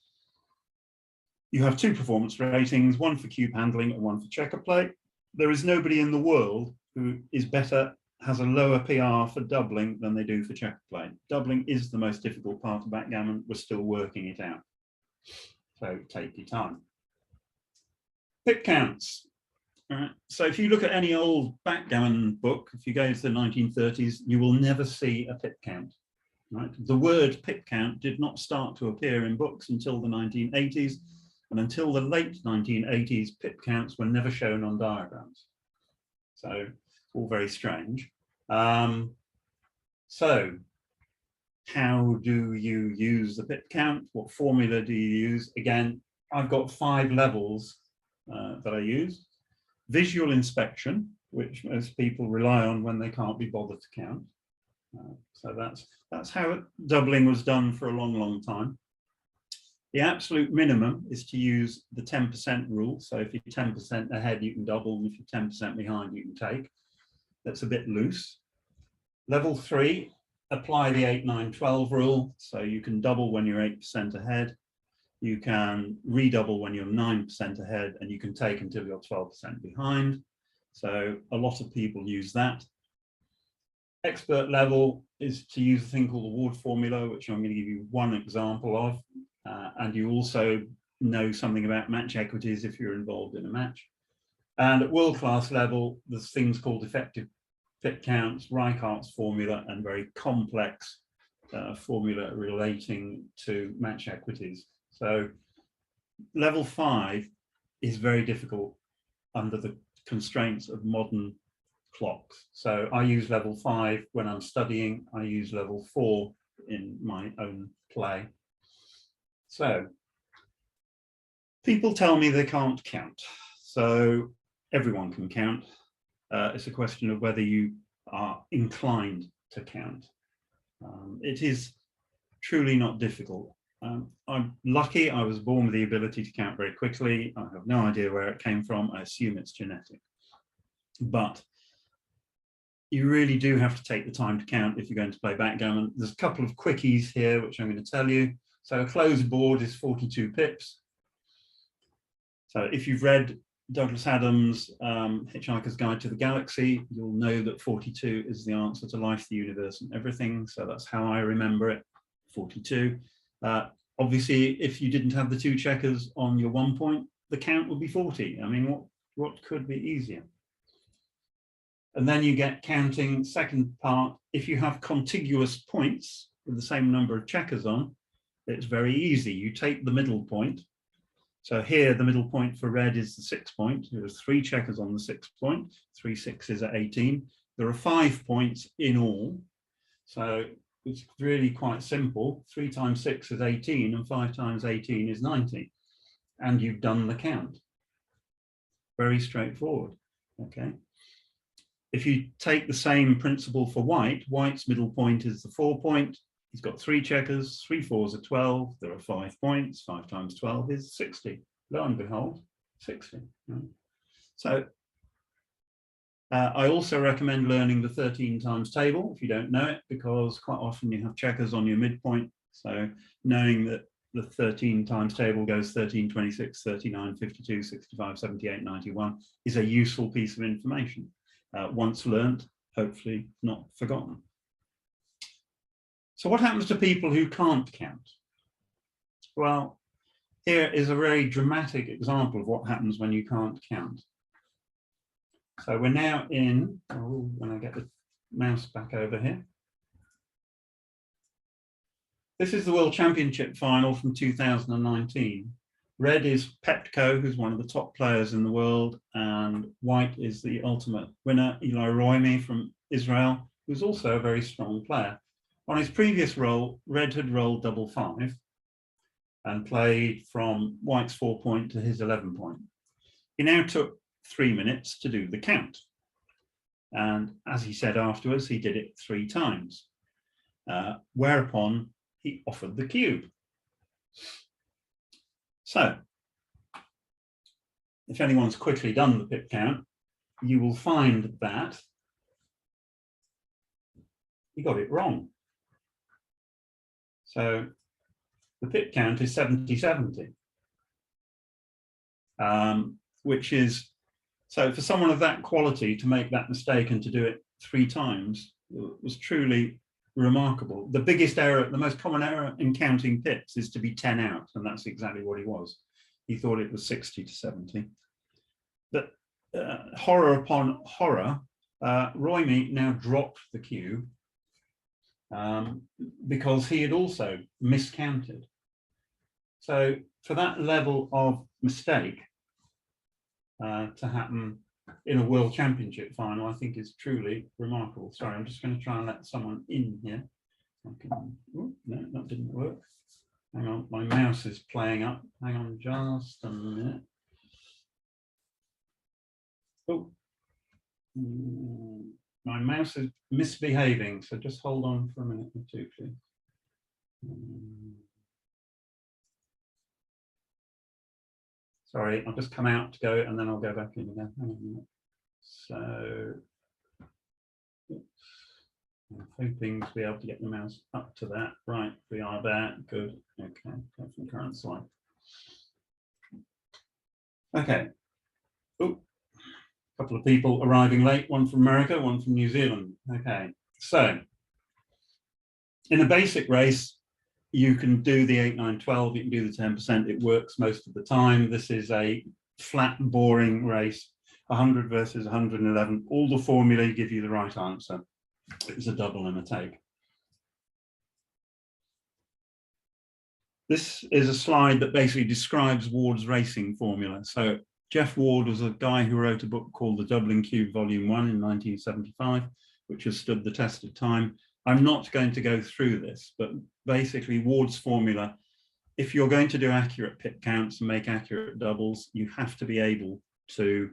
Speaker 1: You have 2 performance ratings, one for cube handling and one for checker play. There is nobody in the world who is better, has a lower PR for doubling than they do for checker play. Doubling is the most difficult part of backgammon. We're still working it out. So take your time. Pip counts. All right. So if you look at any old backgammon book, if you go to the 1930s, you will never see a pip count. Right? The word pip count did not start to appear in books until the 1980s, and until the late 1980s, pip counts were never shown on diagrams. So all very strange. So how do you use the pip count? What formula do you use? Again, I've got 5 levels that I use. Visual inspection, which most people rely on when they can't be bothered to count. So that's how doubling was done for a long, long time. The absolute minimum is to use the 10% rule. So if you're 10% ahead, you can double, and if you're 10% behind, you can take. That's a bit loose. Level 3, apply the 8, 9, 12 rule. So you can double when you're 8% ahead. You can redouble when you're 9% ahead, and you can take until you're 12% behind. So a lot of people use that. Expert level is to use a thing called the Ward formula, which I'm going to give you one example of. And you also know something about match equities if you're involved in a match. And at world class level, there's things called effective pip counts, Reichardt's formula, and very complex formula relating to match equities. So level 5 is very difficult under the constraints of modern clocks. So I use level 5 when I'm studying. I use level 4 in my own play. So people tell me they can't count. So everyone can count. It's a question of whether you are inclined to count. It is truly not difficult. I'm lucky I was born with the ability to count very quickly. I have no idea where it came from. I assume it's genetic. But you really do have to take the time to count if you're going to play backgammon. There's a couple of quickies here, which I'm going to tell you. So a closed board is 42 pips. So if you've read Douglas Adams' Hitchhiker's Guide to the Galaxy, you'll know that 42 is the answer to life, the universe, and everything. So that's how I remember it, 42. Obviously, if you didn't have the 2 checkers on your 1 point, the count would be 40. I mean, what could be easier? And then you get counting, second part, if you have contiguous points with the same number of checkers on, it's very easy. You take the middle point. So here, the middle point for red is the 6 point. There are 3 checkers on the 6 point, 3 6s at 18. There are 5 points in all. So it's really quite simple. 3 times 6 is 18 and 5 times 18 is 90. And you've done the count. Very straightforward, okay? If you take the same principle for white, white's middle point is the 4 point. He's got 3 checkers, 3 4s are 12. There are 5 points. 5 times 12 is 60. Lo and behold, 60. Right? So I also recommend learning the 13 times table if you don't know it, because quite often you have checkers on your midpoint. So knowing that the 13 times table goes 13, 26, 39, 52, 65, 78, 91 is a useful piece of information. Once learnt, hopefully not forgotten. So what happens to people who can't count? Well, here is a very dramatic example of what happens when you can't count. So we're now in, when I get the mouse back over here. This is the World Championship final from 2019. Red is Pepco, who's one of the top players in the world, and white is the ultimate winner, Eli Royme from Israel, who's also a very strong player. On his previous roll, red had rolled double 5 and played from white's 4 point to his 11 point. He now took 3 minutes to do the count. And as he said afterwards, he did it 3 times, whereupon he offered the cube. So, if anyone's quickly done the pip count, you will find that he got it wrong. So, the pip count is 70-70, which is, so for someone of that quality to make that mistake and to do it 3 times was truly remarkable. The biggest error, the most common error in counting pips is to be 10 out, and that's exactly what he was. He thought it was 60-70. But horror upon horror, Royme now dropped the cube because he had also miscounted. So for that level of mistake to happen in a World Championship final, I think is truly remarkable. Sorry, I'm just going to try and let someone in here. Okay. Oh, no, that didn't work. Hang on, my mouse is playing up. Hang on just a minute. Oh, my mouse is misbehaving, so just hold on for a minute or two, please. Sorry, I'll just come out to go and then I'll go back in again. Hang on a minute. So, I'm hoping to be able to get the mouse up to that. Right, we are there. Good. Okay, go from the current slide. Okay. Oh, a couple of people arriving late. One from America, one from New Zealand. Okay, so in a basic race, you can do the 8, 9, 12. You can do the 10%. It works most of the time. This is a flat, boring race. 100 versus 111, all the formulae give you the right answer. It's a double and a take. This is a slide that basically describes Ward's racing formula. So Jeff Ward was a guy who wrote a book called The Dublin Cube Volume 1 in 1975, which has stood the test of time. I'm not going to go through this, but basically Ward's formula, if you're going to do accurate pip counts and make accurate doubles, you have to be able to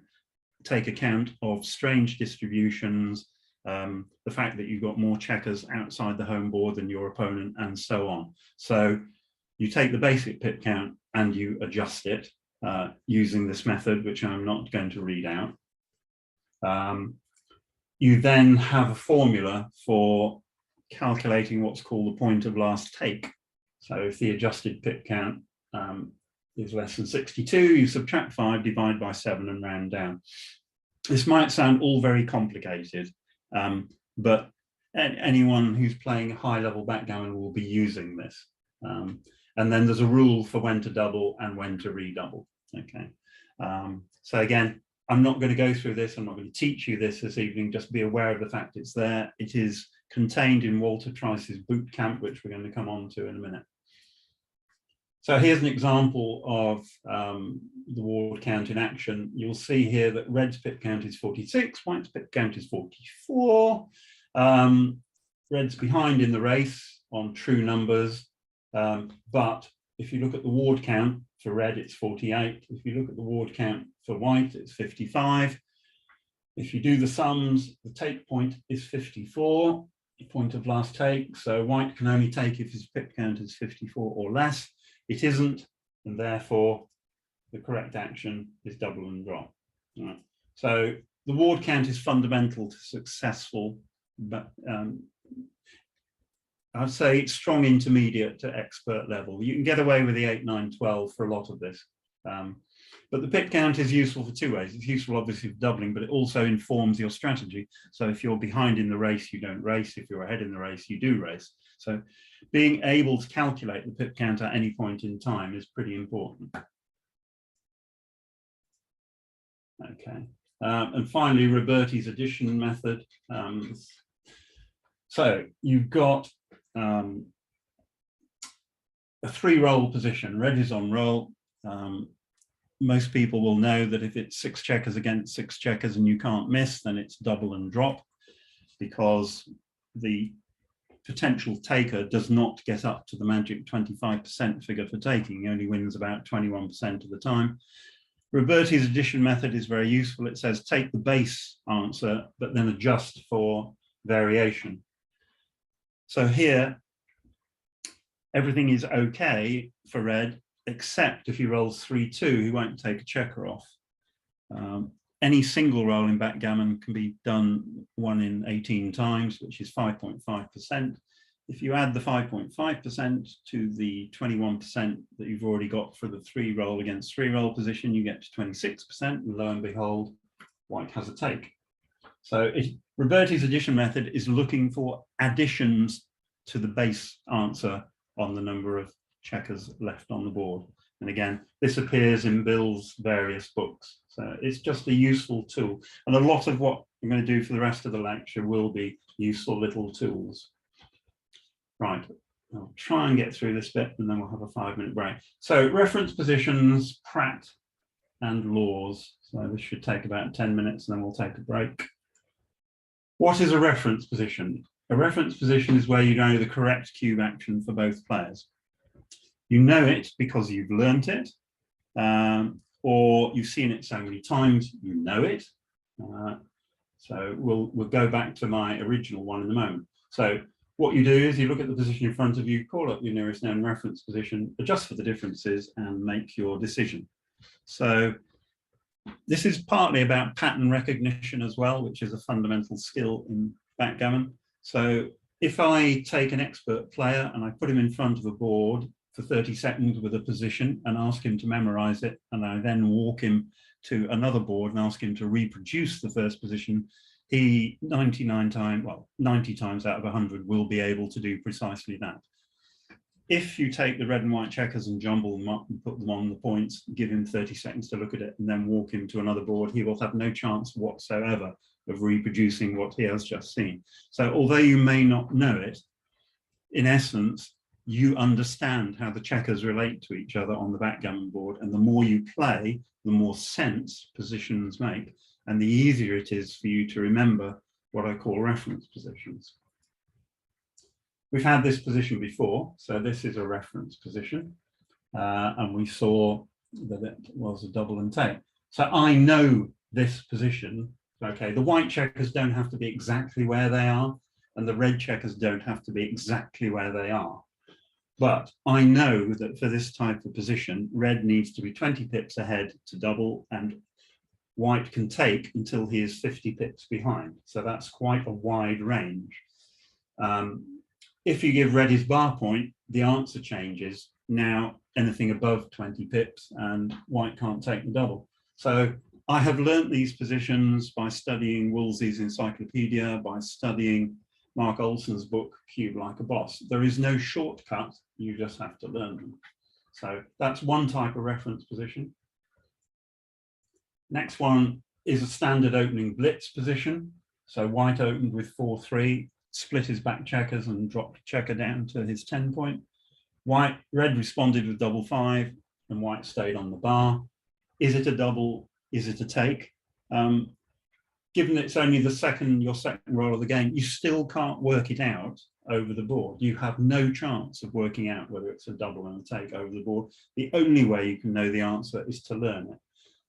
Speaker 1: take account of strange distributions the fact that you've got more checkers outside the home board than your opponent, and so on. So you take the basic pip count and you adjust it using this method, which I'm not going to read out. You then have a formula for calculating what's called the point of last take. So if the adjusted pip count is less than 62, you subtract 5, divide by 7 and round down. This might sound all very complicated, but anyone who's playing high-level backgammon will be using this. And then there's a rule for when to double and when to redouble. Okay. So again, I'm not going to go through this. I'm not going to teach you this evening. Just be aware of the fact it's there. It is contained in Walter Trice's boot camp, which we're going to come on to in a minute. So here's an example of the ward count in action. You'll see here that red's pip count is 46, white's pip count is 44. Red's behind in the race on true numbers, but if you look at the ward count for red, it's 48. If you look at the ward count for white, it's 55. If you do the sums, the take point is 54, the point of last take. So white can only take if his pip count is 54 or less. It isn't, and therefore the correct action is double and drop. All right. So the ward count is fundamental to successful, but I'd say it's strong intermediate to expert level. You can get away with the 8, 9, 12 for a lot of this. But the pip count is useful for two ways. It's useful obviously for doubling, but it also informs your strategy. So if you're behind in the race, you don't race. If you're ahead in the race, you do race. So being able to calculate the pip count at any point in time is pretty important. Okay. And finally, Roberti's addition method. So you've got a 3-roll position. Red is on roll. Most people will know that if it's 6 checkers against 6 checkers and you can't miss, then it's double and drop, because the potential taker does not get up to the magic 25% figure for taking. He only wins about 21% of the time. Roberti's addition method is very useful. It says take the base answer, but then adjust for variation. So here, everything is okay for red, except if he rolls 3-2, he won't take a checker off. Any single roll in backgammon can be done 1 in 18 times, which is 5.5%. If you add the 5.5% to the 21% that you've already got for the 3-roll against 3-roll position, you get to 26%, and lo and behold, white has a take. So Roberti's addition method is looking for additions to the base answer on the number of checkers left on the board. And again, this appears in Bill's various books. So it's just a useful tool. And a lot of what I'm going to do for the rest of the lecture will be useful little tools. Right, I'll try and get through this bit and then we'll have a 5-minute break. So reference positions, Pratt and laws. So this should take about 10 minutes and then we'll take a break. What is a reference position? A reference position is where you know the correct cube action for both players. You know it because you've learnt it, or you've seen it so many times, you know it. So we'll go back to my original one in a moment. So what you do is you look at the position in front of you, call up your nearest known reference position, adjust for the differences and make your decision. So this is partly about pattern recognition as well, which is a fundamental skill in backgammon. So if I take an expert player and I put him in front of a board for 30 seconds with a position and ask him to memorize it, and I then walk him to another board and ask him to reproduce the first position, he 90 times out of 100 will be able to do precisely that. If you take the red and white checkers and jumble them up and put them on the points, give him 30 seconds to look at it and then walk him to another board, he will have no chance whatsoever of reproducing what he has just seen. So although you may not know it, in essence, you understand how the checkers relate to each other on the backgammon board, and the more you play, the more sense positions make, and the easier it is for you to remember what I call reference positions. We've had this position before, so this is a reference position, and we saw that it was a double and take. So I know this position Okay, the white checkers don't have to be exactly where they are, and the red checkers don't have to be exactly where they are. But I know that for this type of position, red needs to be 20 pips ahead to double, and white can take until he is 50 pips behind. So that's quite a wide range. If you give red his bar point, the answer changes. Now anything above 20 pips and white can't take the double. So I have learnt these positions by studying Woolsey's encyclopedia, by studying Mark Olson's book, Cube Like a Boss. There is no shortcut, you just have to learn them. So that's one type of reference position. Next one is a standard opening blitz position. So white opened with 4-3, split his back checkers and dropped checker down to his 10 point. Red responded with double 5 and white stayed on the bar. Is it a double? Is it a take? Given it's only your second roll of the game, you still can't work it out over the board. You have no chance of working out whether it's a double and a take over the board. The only way you can know the answer is to learn it.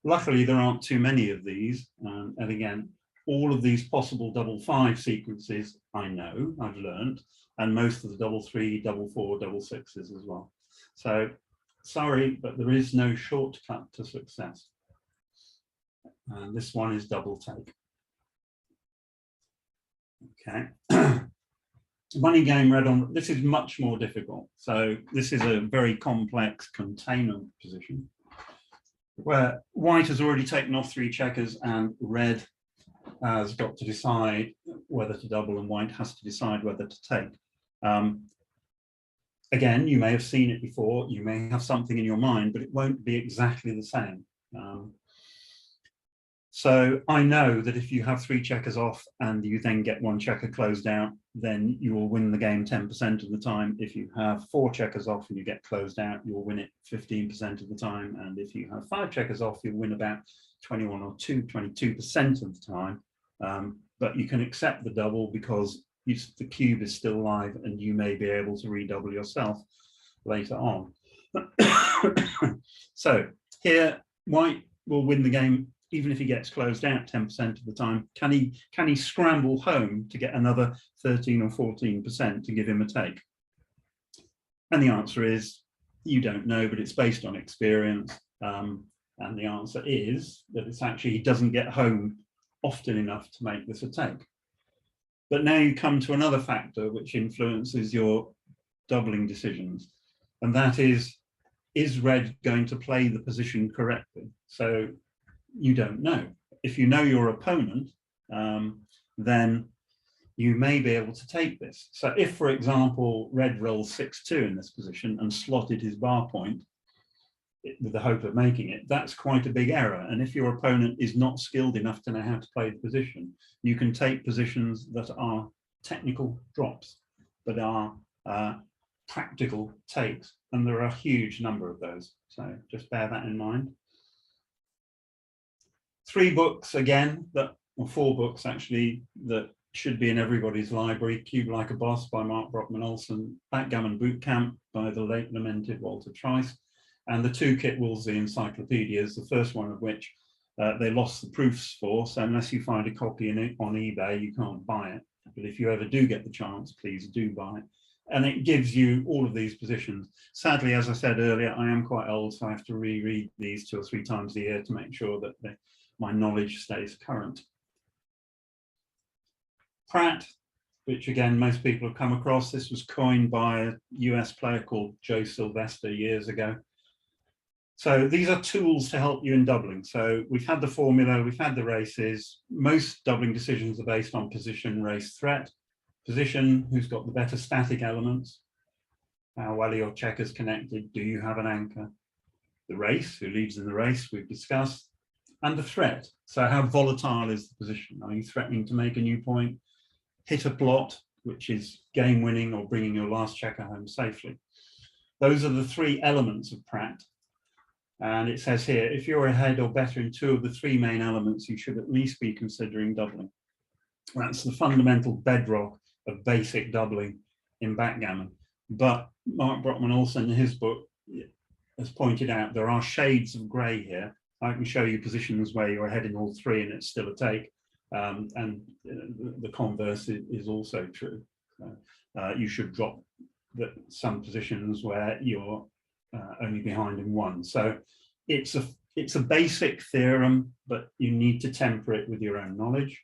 Speaker 1: Luckily, there aren't too many of these. And again, all of these possible double 5 sequences, I know, I've learned, and most of the double 3, double 4, double 6s as well. So sorry, but there is no shortcut to success. And this one is double take. Okay. Money game red on, this is much more difficult. So this is a very complex containment position where white has already taken off 3 checkers and red has got to decide whether to double and white has to decide whether to take. Again, you may have seen it before, you may have something in your mind, but it won't be exactly the same. So I know that if you have 3 checkers off and you then get 1 checker closed out, then you will win the game 10% of the time. If you have 4 checkers off and you get closed out, you'll win it 15% of the time. And if you have 5 checkers off, you'll win about 21 or 22% of the time. But you can accept the double because the cube is still live and you may be able to redouble yourself later on. So here, white will win the game even if he gets closed out 10% of the time. Can he scramble home to get another 13 or 14% to give him a take? And the answer is, you don't know, but it's based on experience. And the answer is that it's actually, he doesn't get home often enough to make this a take. But now you come to another factor which influences your doubling decisions. And that is red going to play the position correctly? So you don't know. If you know your opponent, then you may be able to take this. So if, for example, red rolls 6-2 in this position and slotted his bar point with the hope of making it, that's quite a big error. And if your opponent is not skilled enough to know how to play the position, you can take positions that are technical drops, but are practical takes. And there are a huge number of those. So just bear that in mind. 3 books again, or 4 books actually, that should be in everybody's library. Cube Like a Boss by Mark Brockman Olson, Backgammon Bootcamp by the late lamented Walter Trice, and the 2 Kit Woolsey encyclopedias, the first one of which they lost the proofs for, so unless you find a copy on eBay, you can't buy it. But if you ever do get the chance, please do buy it. And it gives you all of these positions. Sadly, as I said earlier, I am quite old, so I have to reread these 2 or 3 times a year to make sure that my knowledge stays current. Pratt, which again, most people have come across. This was coined by a US player called Joe Sylvester years ago. So these are tools to help you in doubling. So we've had the formula, we've had the races. Most doubling decisions are based on position, race, threat. Position, who's got the better static elements? How well are your checkers connected? Do you have an anchor? The race, who leads in the race, we've discussed. And the threat, so how volatile is the position? Are you threatening to make a new point? Hit a plot, which is game winning or bringing your last checker home safely. Those are the 3 elements of Pratt. And it says here, if you're ahead or better in 2 of the 3 main elements, you should at least be considering doubling. That's the fundamental bedrock of basic doubling in backgammon. But Mark Brockman Olson in his book has pointed out there are shades of grey here. I can show you positions where you're ahead in all 3 and it's still a take. and the converse is also true. You should drop some positions where you're only behind in one. So it's a basic theorem, but you need to temper it with your own knowledge.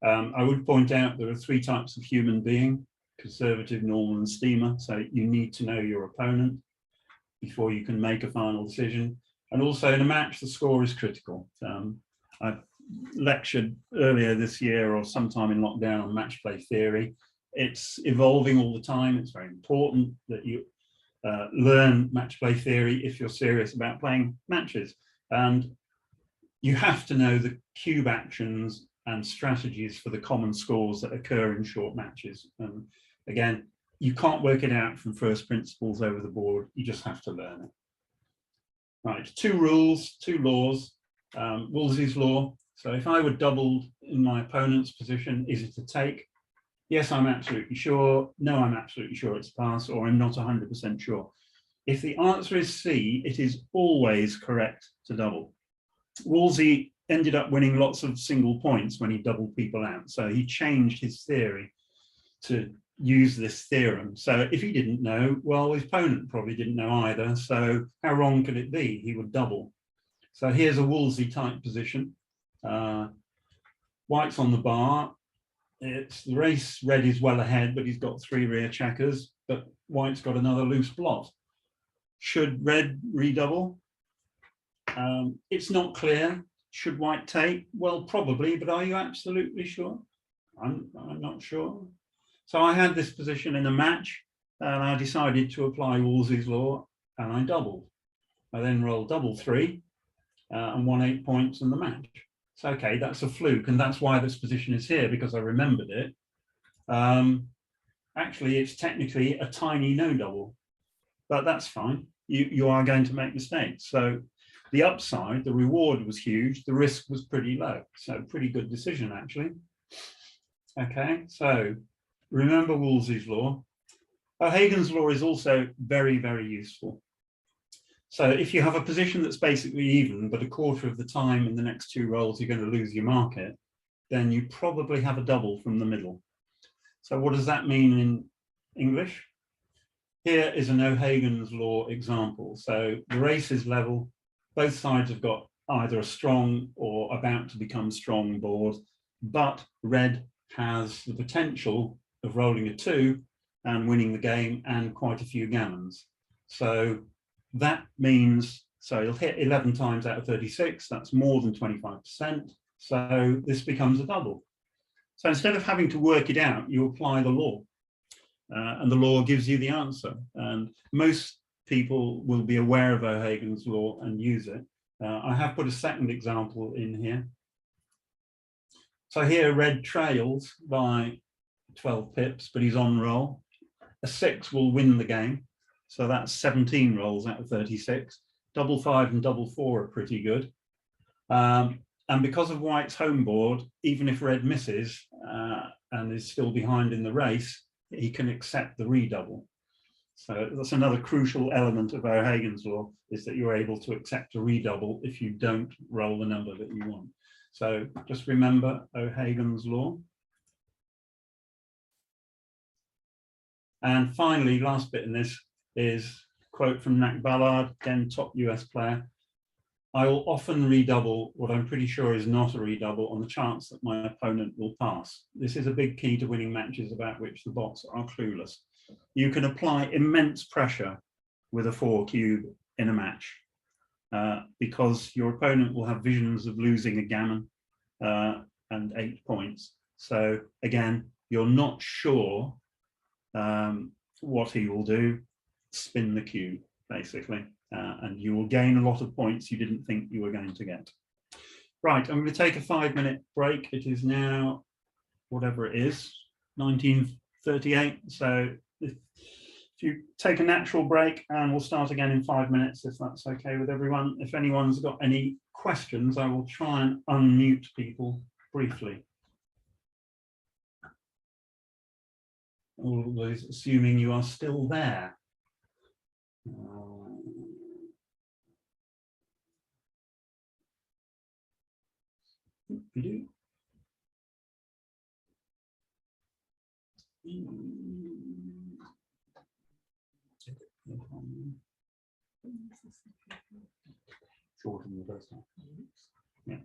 Speaker 1: I would point out there are 3 types of human being: conservative, normal, and steamer. So you need to know your opponent before you can make a final decision. And also in a match, the score is critical. I lectured earlier this year or sometime in lockdown on match play theory. It's evolving all the time. It's very important that you learn match play theory if you're serious about playing matches. And you have to know the cube actions and strategies for the common scores that occur in short matches. Again, you can't work it out from first principles over the board. You just have to learn it. Right, 2 rules, 2 laws. Wolsey's law. So if I were doubled in my opponent's position, is it a take? Yes, I'm absolutely sure. No, I'm absolutely sure it's a pass, or I'm not 100% sure. If the answer is C, it is always correct to double. Wolsey ended up winning lots of single points when he doubled people out. So he changed his theory to use this theorem. So if he didn't know, well, his opponent probably didn't know either. So how wrong could it be? He would double. So here's a Wolsey type position. White's on the bar. It's the race, red is well ahead, but he's got 3 rear checkers, but white's got another loose blot. Should red redouble? It's not clear. Should white take? Well, probably, but are you absolutely sure? I'm not sure. So I had this position in a match, and I decided to apply Wolsey's law, and I doubled. I then rolled double 3 and won 8 points in the match. So, okay, that's a fluke, and that's why this position is here, because I remembered it. Actually, it's technically a tiny no double, but that's fine. You are going to make mistakes. So the upside, the reward was huge, the risk was pretty low. So pretty good decision, actually. Okay, so remember Wolsey's law. O'Hagan's law is also very, very useful. So if you have a position that's basically even, but a quarter of the time in the next 2 rolls you're going to lose your market, then you probably have a double from the middle. So what does that mean in English? Here is an O'Hagan's law example. So the race is level. Both sides have got either a strong or about to become strong board, but red has the potential of rolling a 2 and winning the game and quite a few gammons. So that means, so he'll hit 11 times out of 36, that's more than 25%. So this becomes a double. So instead of having to work it out, you apply the law, and the law gives you the answer. And most people will be aware of O'Hagan's law and use it. I have put a second example in here. So here red trails by 12 pips, but he's on roll. A 6 will win the game. So that's 17 rolls out of 36. Double 5 and double 4 are pretty good. And because of white's home board, even if red misses and is still behind in the race, he can accept the redouble. So that's another crucial element of O'Hagan's law, is that you're able to accept a redouble if you don't roll the number that you want. So just remember O'Hagan's law. And finally, last bit in this is a quote from Nat Ballard, again, top US player. I will often redouble what I'm pretty sure is not a redouble on the chance that my opponent will pass. This is a big key to winning matches about which the bots are clueless. You can apply immense pressure with a 4 cube in a match because your opponent will have visions of losing a gammon and 8 points. So again, you're not sure what he will do, spin the cube, basically. And you will gain a lot of points you didn't think you were going to get. Right, I'm going to take a 5-minute break. It is now, whatever it is, 1938. So if you take a natural break, and we'll start again in 5 minutes, if that's okay with everyone. If anyone's got any questions, I will try and unmute people briefly. Always assuming you are still there. Shorter than the first time. Yeah.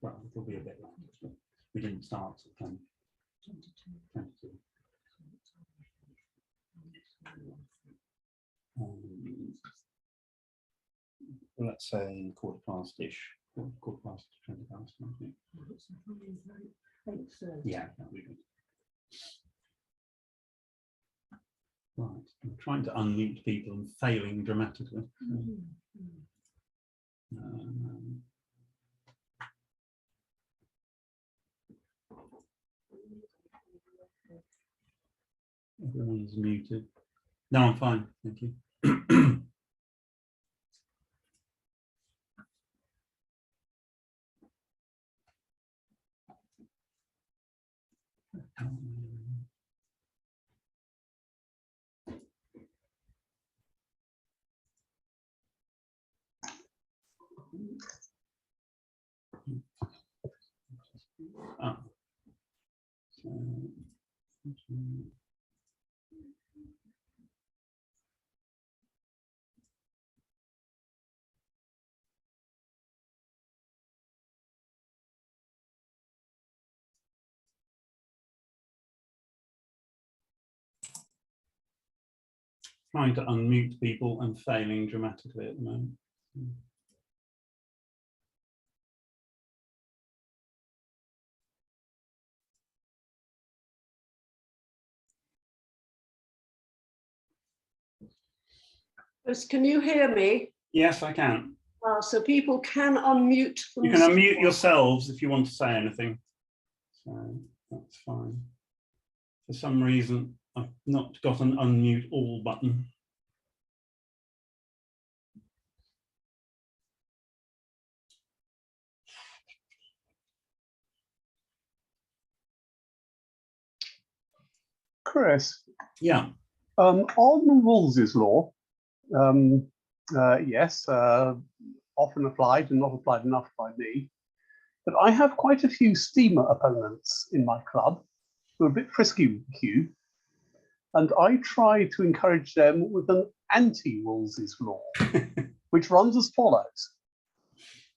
Speaker 1: Well, it'll be a bit longer, but we didn't start at 10:22. Well, let's say 1/4 past-ish, 1/4 past, 20 past, I think. Yeah, that'll be good. Right, I'm trying to unmute people and failing dramatically. Everyone's muted. No, I'm fine, thank you. Ah. Trying to unmute people and failing dramatically at the moment.
Speaker 4: Can you hear me?
Speaker 1: Yes, I can.
Speaker 4: So people can unmute.
Speaker 1: You can unmute yourselves if you want to say anything. So that's fine. For some reason, I've not got an unmute all button.
Speaker 3: Chris,
Speaker 1: Yeah.
Speaker 3: on Rawls's law, yes, often applied and not applied enough by me, but I have quite a few steamer opponents in my club who are a bit frisky with the cue, and I try to encourage them with an anti-Rawls's law, which runs as follows.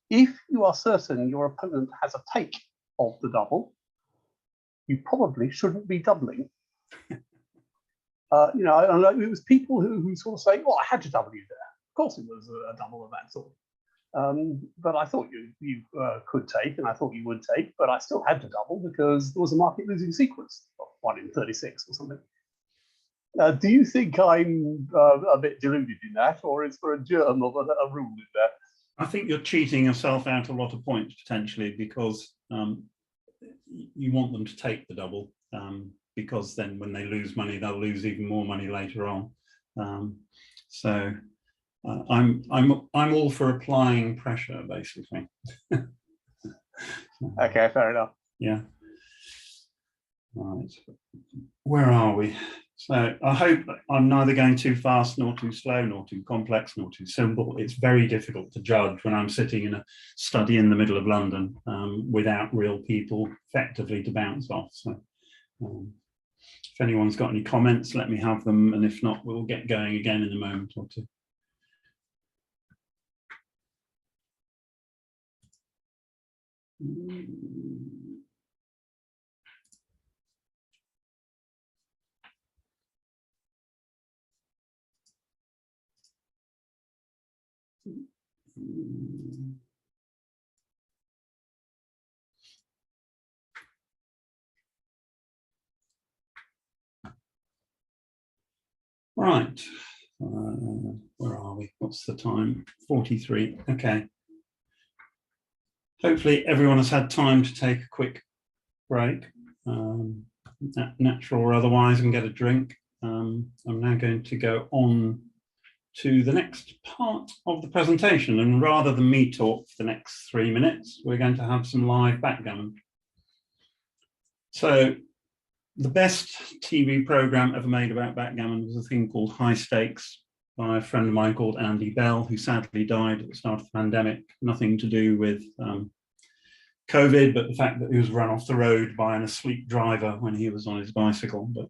Speaker 3: If you are certain your opponent has a take of the double, you probably shouldn't be doubling. You know, it was people who sort of say, well, I had to double you there. Of course it was a double of that sort. But I thought you could take, and I thought you would take, but I still had to double because there was a market losing sequence, 1 in 36 or something. Do you think I'm a bit deluded in that, or is there a germ of a rule in there?
Speaker 1: I think you're cheating yourself out a lot of points potentially because you want them to take the double. Because then when they lose money, they'll lose even more money later on. So I'm all for applying pressure, basically.
Speaker 3: Okay, fair enough.
Speaker 1: Yeah. Right. Where are we? So I hope I'm neither going too fast, nor too slow, nor too complex, nor too simple. It's very difficult to judge when I'm sitting in a study in the middle of London without real people effectively to bounce off. So. If anyone's got any comments, let me have them, and if not, we'll get going again in a moment or two. Right, where are we? What's the time? 43. Okay. Hopefully everyone has had time to take a quick break, natural or otherwise, and get a drink. I'm now going to go on to the next part of the presentation, and rather than me talk for the next 3 minutes, we're going to have some live backgammon. So the best TV program ever made about backgammon was a thing called High Stakes by a friend of mine called Andy Bell, who sadly died at the start of the pandemic. Nothing to do with COVID, but the fact that he was run off the road by an asleep driver when he was on his bicycle. But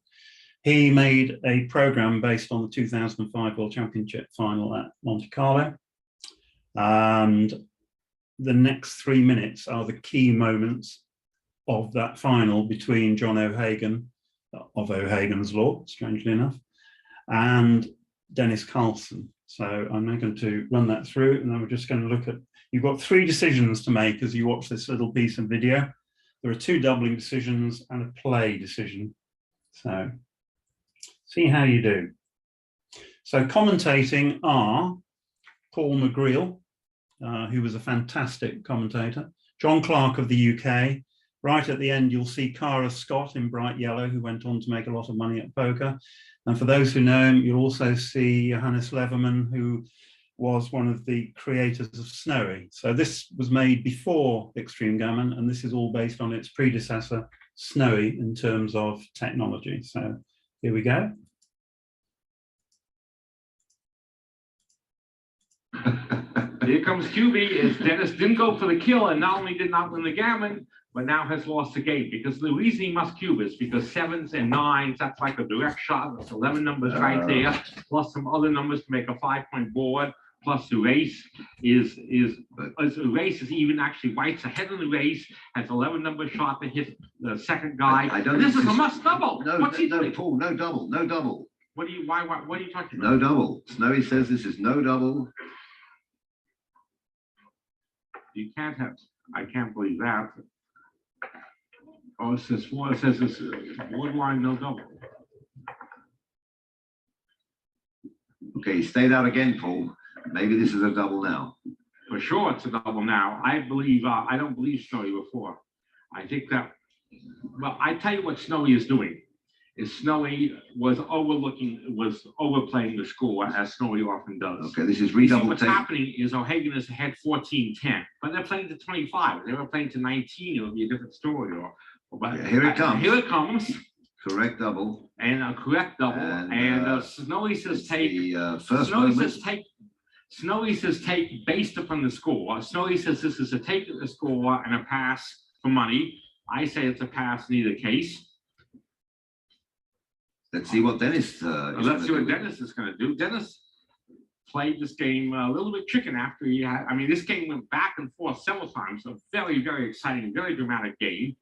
Speaker 1: he made a program based on the 2005 World Championship final at Monte Carlo. And the next 3 minutes are the key moments of that final between John O'Hagan of O'Hagan's Law, strangely enough, and Dennis Carlson. So I'm now going to run that through, and then we're just going to look at, you've got 3 decisions to make as you watch this little piece of video. There are 2 doubling decisions and a play decision. So see how you do. So commentating are Paul McGreal, who was a fantastic commentator, John Clark of the UK. Right at the end, you'll see Cara Scott in bright yellow, who went on to make a lot of money at poker. And for those who know him, you'll also see Johannes Leverman, who was one of the creators of Snowy. So this was made before Extreme Gammon, and this is all based on its predecessor, Snowy, in terms of technology. So here we go.
Speaker 5: Here comes QB, as Dennis didn't go for the kill and not only did not win the gammon, but now has lost the game, because the reason he must cube is because 7s and 9s, that's like a direct shot. That's 11 numbers right there, plus some other numbers to make a 5-point board, plus the race is even actually white's ahead of the race, has 11 number shot to hit the second guy.
Speaker 6: I don't.
Speaker 5: This is a must double.
Speaker 6: No,
Speaker 5: What's he
Speaker 6: no,
Speaker 5: doing?
Speaker 6: Paul, no double, no double.
Speaker 5: What are you talking about?
Speaker 6: No double. Snowy says this is no double.
Speaker 5: You can't have, I can't believe that. Oh, it says it's borderline no double.
Speaker 6: Okay, stay out again, Paul. Maybe this is a double now.
Speaker 5: For sure, it's a double now. I believe, I don't believe Snowy before. I think that, well, I tell you what Snowy is doing. Is Snowy was overplaying the score, as Snowy often does.
Speaker 6: Okay, this is
Speaker 5: See,
Speaker 6: redouble
Speaker 5: what's
Speaker 6: take.
Speaker 5: happening is O'Hagan is ahead 14-10, but they're playing to 25. If they were playing to 19, it would be a different story. But
Speaker 6: Yeah, here it comes.
Speaker 5: Here it comes.
Speaker 6: Correct double.
Speaker 5: And a correct double. And Snowy says take.
Speaker 6: The first
Speaker 5: Snowy
Speaker 6: moment.
Speaker 5: says take. Snowy says take based upon the score. Snowy says this is a take of the score and a pass for money. I say it's a pass in either case.
Speaker 6: Let's see what Dennis.
Speaker 5: Let's see what Dennis is going to do. Dennis played this game a little bit chicken after he had. I mean, this game went back and forth several times. A very, very exciting, very dramatic game.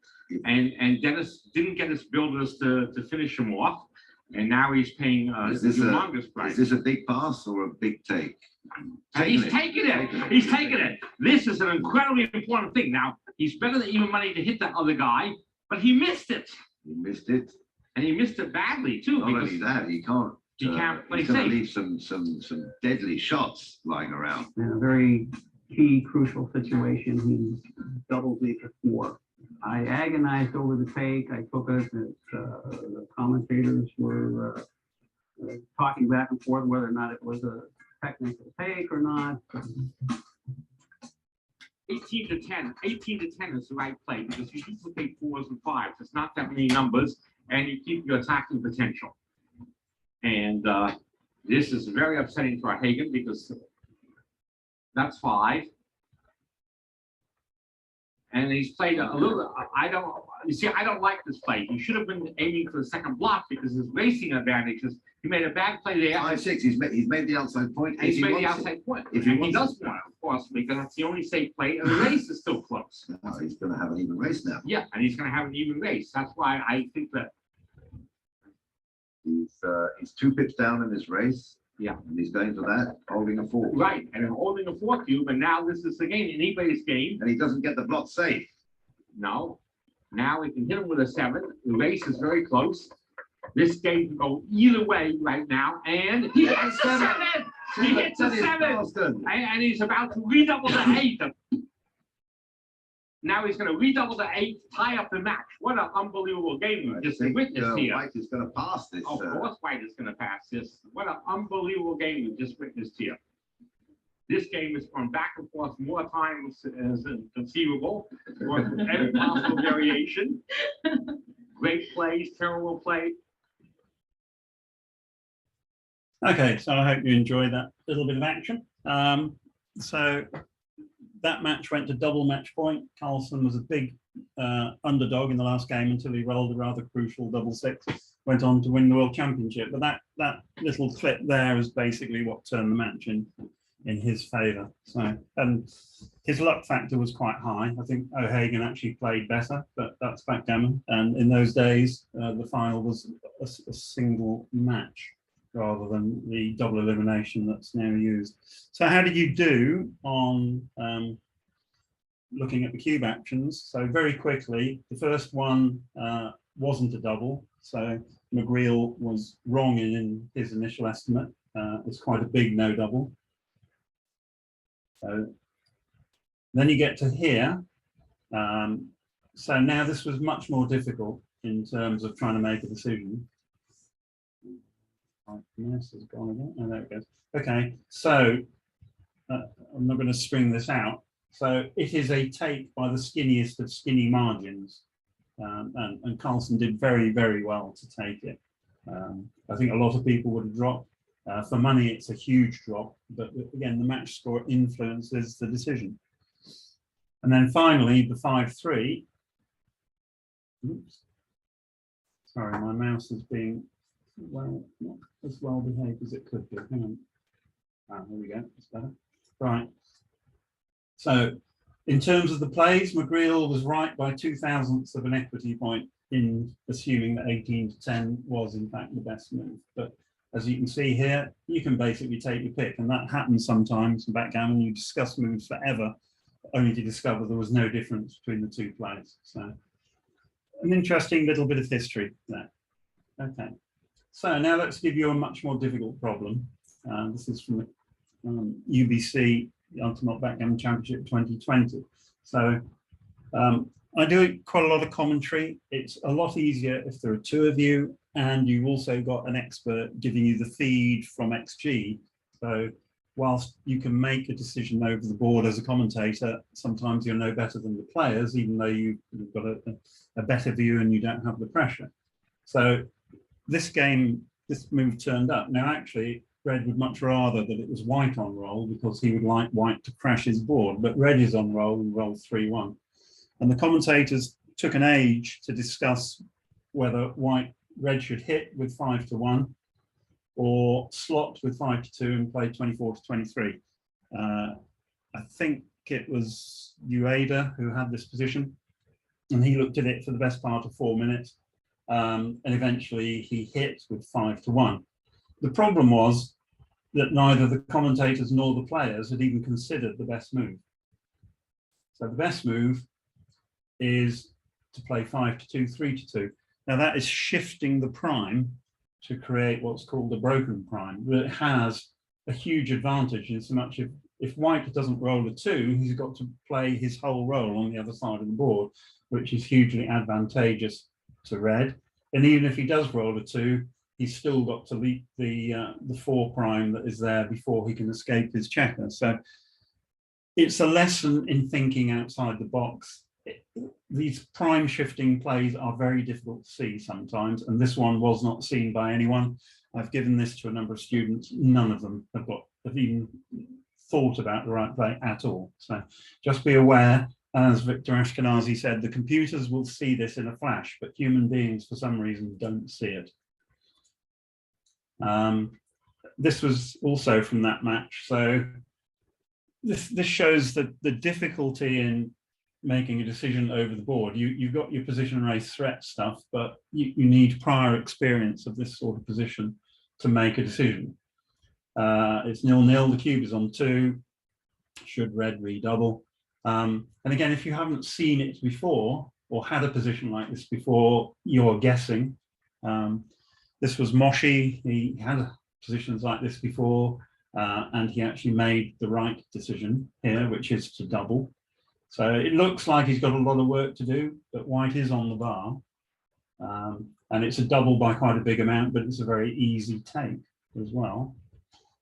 Speaker 5: And Dennis didn't get his builders to finish him off. And now he's paying
Speaker 6: Is this
Speaker 5: humongous price.
Speaker 6: Is this a big pass or a big take?
Speaker 5: He's taking it. He's taking it. This is an incredibly important thing. Now, he's better than even money to hit that other guy, but he missed it.
Speaker 6: He missed it.
Speaker 5: And he missed it badly, too.
Speaker 6: Not only that, he can't.
Speaker 5: He can't play
Speaker 6: he's going to
Speaker 5: safe.
Speaker 6: leave some deadly shots lying around.
Speaker 3: In a very key, crucial situation, he doubled me for 4. I agonized over the take. I took it. The commentators were talking back and forth whether or not it was a technical take or not.
Speaker 5: 18-10. 18-10 is the right play because you duplicate 4s and 5s. It's not that many numbers, and you keep your attacking potential. And this is very upsetting for Hagen because that's 5. And he's played a little. I don't like this play. He should have been aiming for the second block because his racing advantages. He made a bad play there.
Speaker 6: 5-6. He's made the outside point.
Speaker 5: And he's made the outside point.
Speaker 6: If
Speaker 5: He does want it, of course, because that's the only safe play, and the race is still close.
Speaker 6: No, he's going to have an even race now.
Speaker 5: Yeah, and he's going to have an even race. That's why I think that.
Speaker 6: He's 2 pips down in his race.
Speaker 5: Yeah.
Speaker 6: And he's going for that, holding a 4.
Speaker 5: Right, and holding a 4 cube, and now this is again anybody's game.
Speaker 6: And he doesn't get the block safe.
Speaker 5: No, now we can hit him with a 7. The race is very close. This game can go either way right now, and he hits a 7. He hits a 7, and he's about to redouble the 8. Now he's going to redouble the 8, tie up the match. What an unbelievable game we just witnessed here.
Speaker 6: White is going to pass this.
Speaker 5: Of course, White is going to pass this. What an unbelievable game we just witnessed here. This game is going back and forth more times as conceivable, with every possible variation. Great plays, terrible play.
Speaker 1: Okay, so I hope you enjoyed that little bit of action. So that match went to double match point. Carlsen was a big underdog in the last game until he rolled a rather crucial double six, went on to win the World Championship. But that little clip there is basically what turned the match in his favour. So, and his luck factor was quite high. I think O'Hagan actually played better, but that's backgammon. And in those days, the final was a single match rather than the double elimination that's now used. So how did you do on looking at the cube actions? So very quickly, the first one wasn't a double. So McGreal was wrong in his initial estimate. It's quite a big no double. So then you get to here. So now this was much more difficult in terms of trying to make a decision. Yes, has gone again. Oh, there it goes. Okay, so I'm not going to string this out. So it is a take by the skinniest of skinny margins. And Carlsen did very, very well to take it. I think a lot of people would have dropped. For money, it's a huge drop, but again, the match score influences the decision. And then finally, the 5-3. Oops. Sorry, my mouse is being not as well behaved as it could be. Hang on. Ah, here we go. It's better. Right. So, in terms of the plays, McGreal was right by 0.02 of an equity point in assuming that 18-10 was in fact the best move. But as you can see here, you can basically take your pick, and that happens sometimes in backgammon. You discuss moves forever, only to discover there was no difference between the two plays. So, an interesting little bit of history there. Okay, so now let's give you a much more difficult problem. This is from UBC, the Ultimate Backgammon Championship 2020. So I do quite a lot of commentary. It's a lot easier if there are two of you, and you've also got an expert giving you the feed from XG. So whilst you can make a decision over the board as a commentator, sometimes you're no better than the players, even though you've got a better view and you don't have the pressure. So this game, this move turned up. Now actually, Red would much rather that it was white on roll because he would like white to crash his board, but Red is on roll and rolled 3-1. And the commentators took an age to discuss whether Red should hit with 5-1 or slot with 5-2 and play 24-23. I think it was Ueda who had this position, and he looked at it for the best part of 4 minutes, and eventually he hit with 5-1. The problem was that neither the commentators nor the players had even considered the best move. So the best move is to play 5-2, 3-2. Now that is shifting the prime to create what's called the broken prime. But it has a huge advantage in so much if white doesn't roll a 2, he's got to play his whole roll on the other side of the board, which is hugely advantageous to red. And even if he does roll a 2, he's still got to leap the 4 prime that is there before he can escape his checker. So it's a lesson in thinking outside the box. These prime shifting plays are very difficult to see sometimes, and this one was not seen by anyone. I've given this to a number of students. None of them have even thought about the right play at all. So just be aware, as Victor Ashkenazi said, the computers will see this in a flash, but human beings for some reason don't see it. This was also from that match. So this shows the difficulty in making a decision over the board. You've got your position race threat stuff, but you need prior experience of this sort of position to make a decision. It's 0-0, the cube is on 2, should red redouble. And again, if you haven't seen it before or had a position like this before, you're guessing. This was Moshi. He had positions like this before, and he actually made the right decision here, which is to double. So it looks like he's got a lot of work to do, but white is on the bar. And it's a double by quite a big amount, but it's a very easy take as well.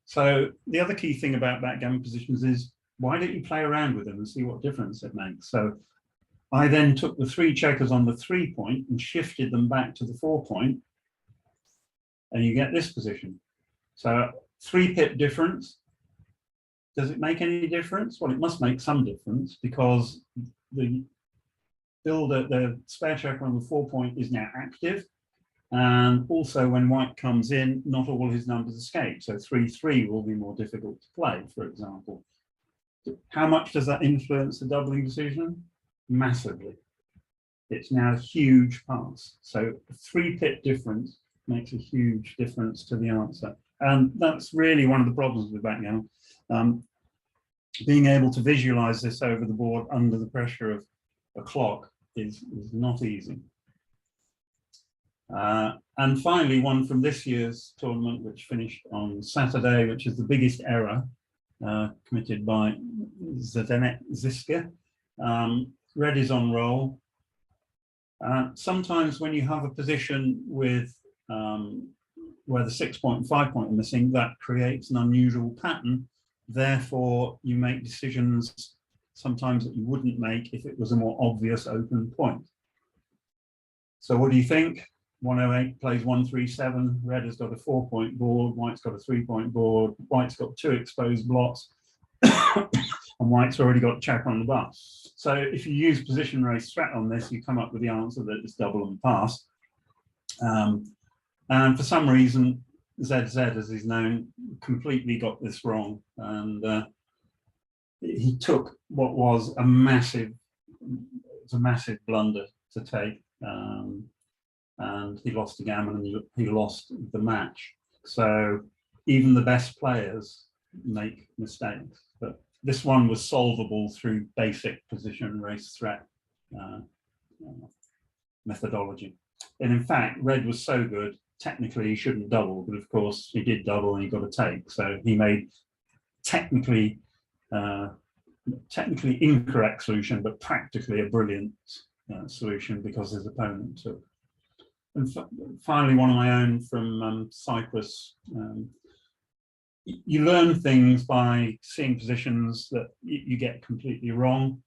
Speaker 1: So the other key thing about backgammon positions is, why don't you play around with them and see what difference it makes? So I then took the 3 checkers on the 3 point and shifted them back to the 4 point, and you get this position. So 3 pip difference. Does it make any difference? Well, it must make some difference because the builder, the spare checker on the 4-point is now active. And also when white comes in, not all his numbers escape. So 3-3 will be more difficult to play, for example. How much does that influence the doubling decision? Massively. It's now a huge pass. So a 3-pip difference makes a huge difference to the answer. And that's really one of the problems with backgammon. Being able to visualize this over the board under the pressure of a clock is not easy. And finally, one from this year's tournament, which finished on Saturday, which is the biggest error committed by Zdenek Ziska. Red is on roll. Sometimes when you have a position with where the 6-point and 5-point are missing, that creates an unusual pattern. Therefore, you make decisions sometimes that you wouldn't make if it was a more obvious open point. So what do you think? 108 plays 137. Red has got a 4-point board. White's got a 3-point board. White's got 2 exposed blots. And white's already got check on the bar. So if you use position race threat on this, you come up with the answer that is double and pass. And for some reason, ZZ, as he's known, completely got this wrong. And he took what was a massive blunder to take. And he lost the gammon and he lost the match. So even the best players make mistakes. But this one was solvable through basic position race threat methodology. And in fact, red was so good, technically he shouldn't double, but of course he did double and he got a take. So he made technically incorrect solution, but practically a brilliant solution because his opponent took. And finally, one of my own from Cyprus. You learn things by seeing positions that you get completely wrong.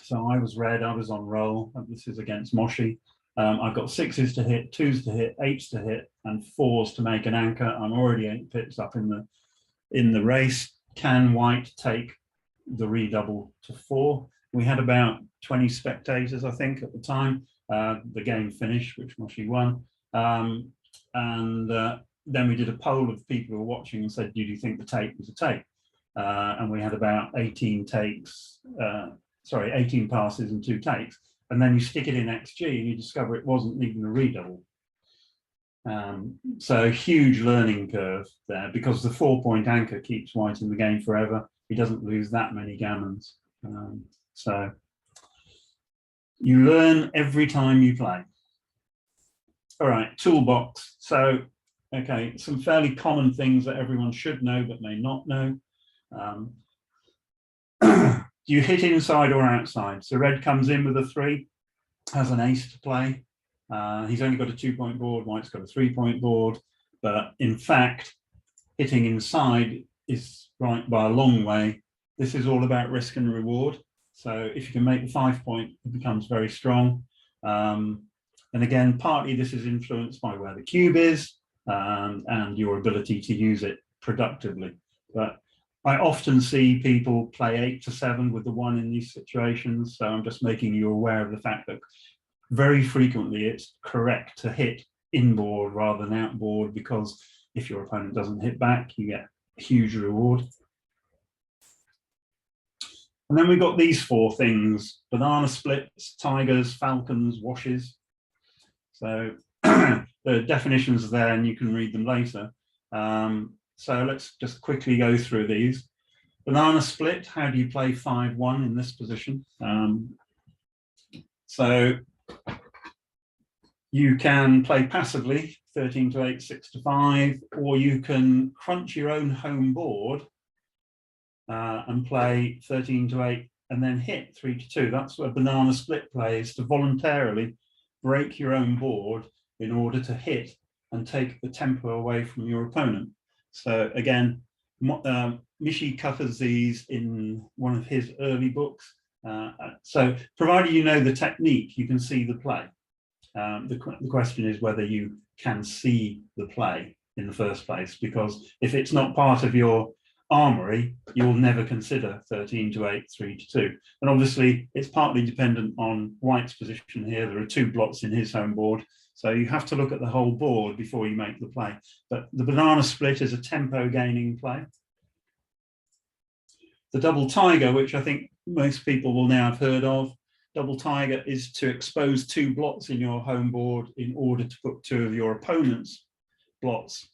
Speaker 1: So I was red, I was on roll. This is against Moshi. I've got 6s to hit, 2s to hit, 8s to hit, and 4s to make an anchor. I'm already 8 pips up in the race. Can white take the redouble to 4? We had about 20 spectators, I think, at the time. The game finished, which Moshi won. Then we did a poll of people who were watching and said, do you think the take was a take? And we had about 18 takes, 18 passes and 2 takes. And then you stick it in XG and you discover it wasn't even a redouble. So huge learning curve there because the 4-point anchor keeps white in the game forever. He doesn't lose that many gammons. So you learn every time you play. All right, toolbox. So, okay, some fairly common things that everyone should know but may not know. Do you hit inside or outside? So red comes in with a 3, has an ace to play. He's only got a 2-point board, white's got a 3-point board. But in fact, hitting inside is right by a long way. This is all about risk and reward. So if you can make the 5-point, it becomes very strong. And again, partly this is influenced by where the cube is and your ability to use it productively. But I often see people play 8 to 7 with the 1 in these situations. So I'm just making you aware of the fact that very frequently it's correct to hit inboard rather than outboard, because if your opponent doesn't hit back, you get a huge reward. And then we've got these 4 things: banana splits, tigers, falcons, washes. So the definitions are there and you can read them later. So let's just quickly go through these. Banana split, how do you play 5-1 in this position? So you can play passively, 13 to 8, 6 to 5, or you can crunch your own home board and play 13 to 8 and then hit 3 to 2. That's what a banana split play is, to voluntarily break your own board in order to hit and take the tempo away from your opponent. So again, Mishi covers these in one of his early books. So provided you know the technique, you can see the play. The question is whether you can see the play in the first place, because if it's not part of your armory, you'll never consider 13 to 8, 3 to 2. And obviously, it's partly dependent on White's position here. There are 2 blots in his home board, so you have to look at the whole board before you make the play. But the banana split is a tempo gaining play. The double tiger, which I think most people will now have heard of, double tiger is to expose 2 blots in your home board in order to put 2 of your opponent's blots,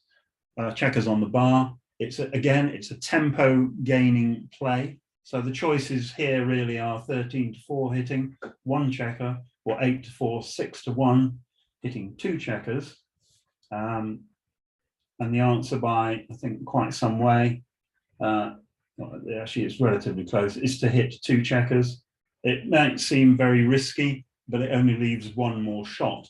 Speaker 1: checkers on the bar. It's a tempo gaining play. So the choices here really are 13 to 4 hitting 1 checker, or 8 to 4, 6 to 1 hitting 2 checkers. And the answer by, I think, quite some way, actually it's relatively close, is to hit 2 checkers. It might seem very risky, but it only leaves 1 more shot,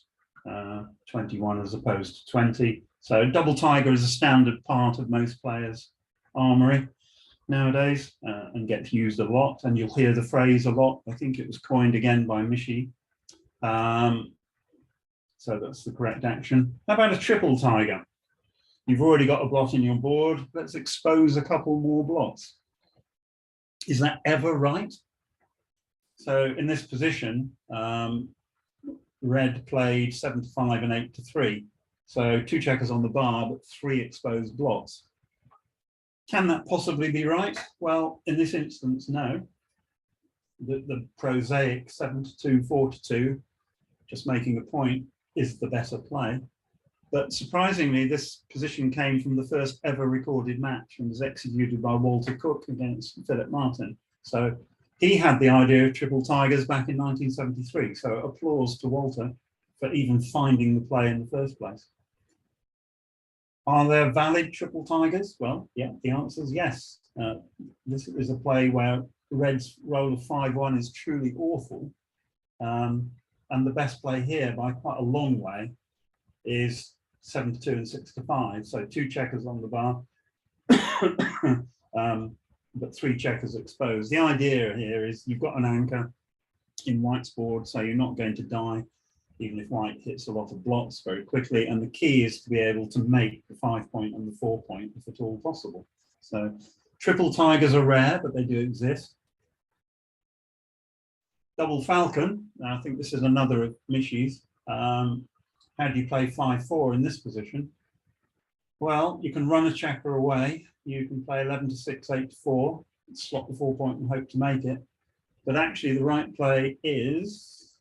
Speaker 1: 21 as opposed to 20. So double tiger is a standard part of most players' armory nowadays, and gets used a lot, and you'll hear the phrase a lot. I think it was coined again by Mishi. So that's the correct action. How about a triple tiger? You've already got a blot in your board. Let's expose a couple more blots. Is that ever right? So in this position, red played 7 to 5 and 8 to 3. So 2 checkers on the bar, but 3 exposed blots. Can that possibly be right? Well, in this instance, no. The prosaic 7 to 2, 4 to 2, just making a point, is the better play. But surprisingly, this position came from the first ever recorded match and was executed by Walter Cook against Philip Martin. So he had the idea of triple tigers back in 1973. So applause to Walter for even finding the play in the first place. Are there valid triple tigers? Well, yeah, the answer is yes. This is a play where red's roll of 5-1 is truly awful. And the best play here by quite a long way is 7 to 2 and 6 to 5. So 2 checkers on the bar, but 3 checkers exposed. The idea here is you've got an anchor in White's board, so you're not going to die, even if White hits a lot of blots very quickly. And the key is to be able to make the 5-point and the 4-point if at all possible. So triple tigers are rare, but they do exist. Double falcon, I think this is another of Mishi's. How do you play 5-4 in this position? Well, you can run a checker away. You can play 11 to 6, 8 to 4, slot the 4-point and hope to make it. But actually the right play is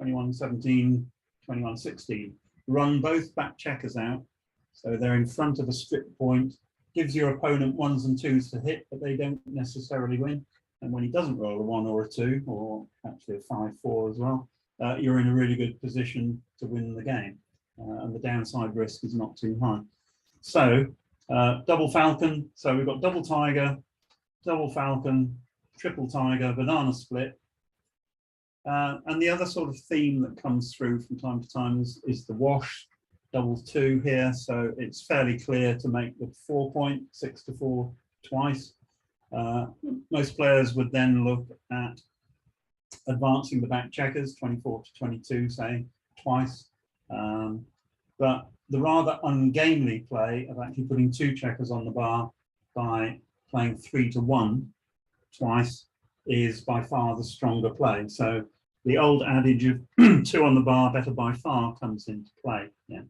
Speaker 1: 21-17, 21-16. Run both back checkers out. So they're in front of a strip point. Gives your opponent 1s and 2s to hit, but they don't necessarily win. And when he doesn't roll a 1 or a 2, or actually a 5-4 as well, you're in a really good position to win the game. And the downside risk is not too high. So double falcon. So we've got double tiger, double falcon, triple tiger, banana split. And the other sort of theme that comes through from time to time is the wash, double 2 here. So it's fairly clear to make the 4-point, 6 to 4 twice. Most players would then look at advancing the back checkers, 24 to 22, say, twice. But the rather ungainly play of actually putting 2 checkers on the bar by playing 3 to 1 twice is by far the stronger play. So the old adage of 2 on the bar, better by far, comes into play. Yeah.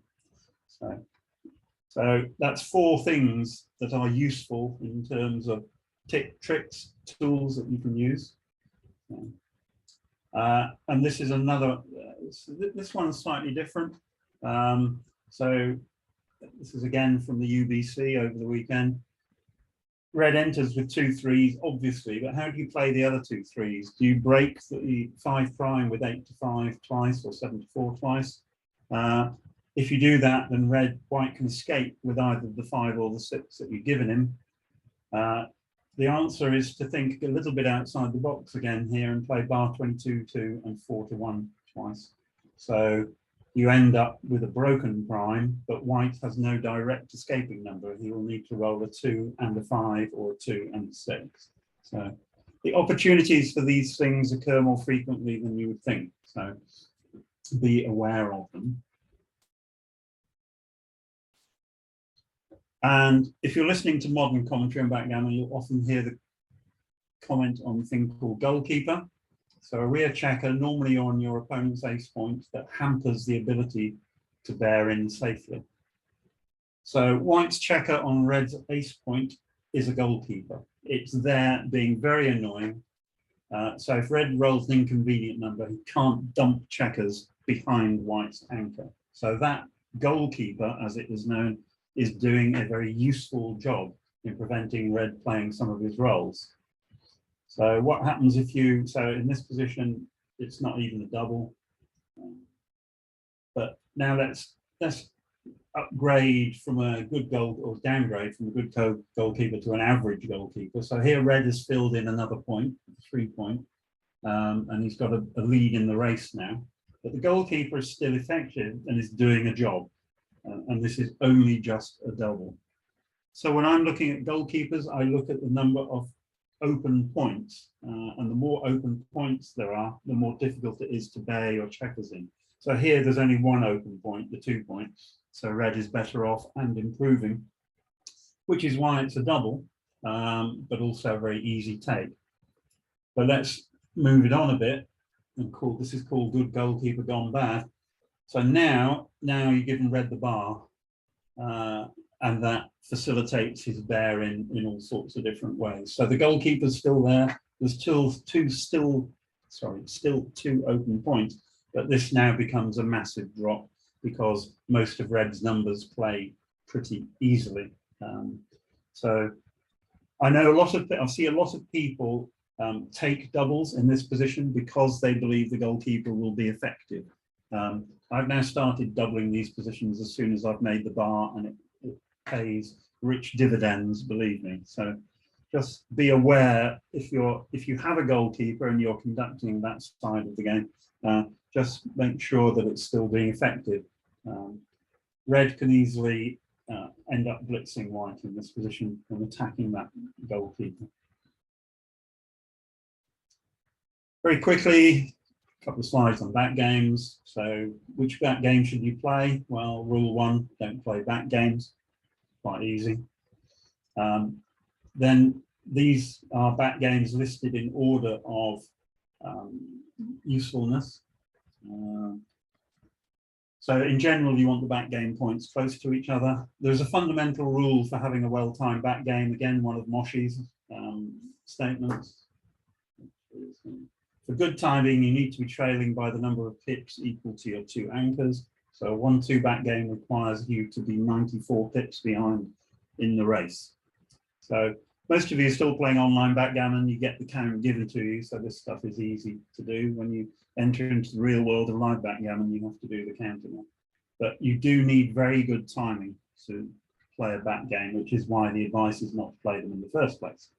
Speaker 1: So that's 4 things that are useful in terms of tricks, tools that you can use. And this is another, this one is slightly different. So this is again from the UBC over the weekend. Red enters with 2 3s, obviously, but how do you play the other 2 3s? Do you break the 5' with 8 to 5 twice or 7 to 4 twice? If you do that, then White can escape with either the 5 or the 6 that you've given him. The answer is to think a little bit outside the box again here and play bar 22 2 and 4 to 1 twice. So you end up with a broken prime, but White has no direct escaping number. He will need to roll a 2 and a 5 or a 2 and a 6. So the opportunities for these things occur more frequently than you would think. So be aware of them. And if you're listening to modern commentary on backgammon, you'll often hear the comment on a thing called goalkeeper. So a rear checker, normally on your opponent's ace point, that hampers the ability to bear in safely. So white's checker on red's ace point is a goalkeeper. It's there being very annoying. So if red rolls an inconvenient number, he can't dump checkers behind white's anchor. So that goalkeeper, as it is known, is doing a very useful job in preventing red playing some of his rolls. So what happens if you, so in this position, it's not even a double. But now let's upgrade from a good goal, or downgrade from a good goalkeeper to an average goalkeeper. So here red has filled in another point, 3 point, and he's got a lead in the race now. But the goalkeeper is still effective and is doing a job. And this is only just a double. So when I'm looking at goalkeepers, I look at the number of open points, and the more open points there are, the more difficult it is to bear your checkers in. So here there's only one open point, the 2 point, so red is better off and improving, which is why it's a double, but also a very easy take. But let's move it on a bit and call this is called good goalkeeper gone bad. So now you've given red the bar, and that facilitates his bear in all sorts of different ways. So the goalkeeper's still there. There's still two open points, but this now becomes a massive drop because most of red's numbers play pretty easily. So I know I see a lot of people take doubles in this position because they believe the goalkeeper will be effective. I've now started doubling these positions as soon as I've made the bar, and it pays rich dividends, believe me. So just be aware if you have a goalkeeper and you're conducting that side of the game, just make sure that it's still being effective. Red can easily end up blitzing white in this position and attacking that goalkeeper. Very quickly, a couple of slides on back games. So which back game should you play? Well, rule 1, don't play back games. Quite easy. Then these are back games listed in order of usefulness. So in general, you want the back game points close to each other. There's a fundamental rule for having a well-timed back game. Again, one of Moshi's statements. For good timing, you need to be trailing by the number of pips equal to your 2 anchors. So a 1-2 back game requires you to be 94 pips behind in the race. So most of you are still playing online backgammon. You get the count given to you, so this stuff is easy to do. When you enter into the real world of live backgammon, you have to do the counting. But you do need very good timing to play a back game, which is why the advice is not to play them in the first place.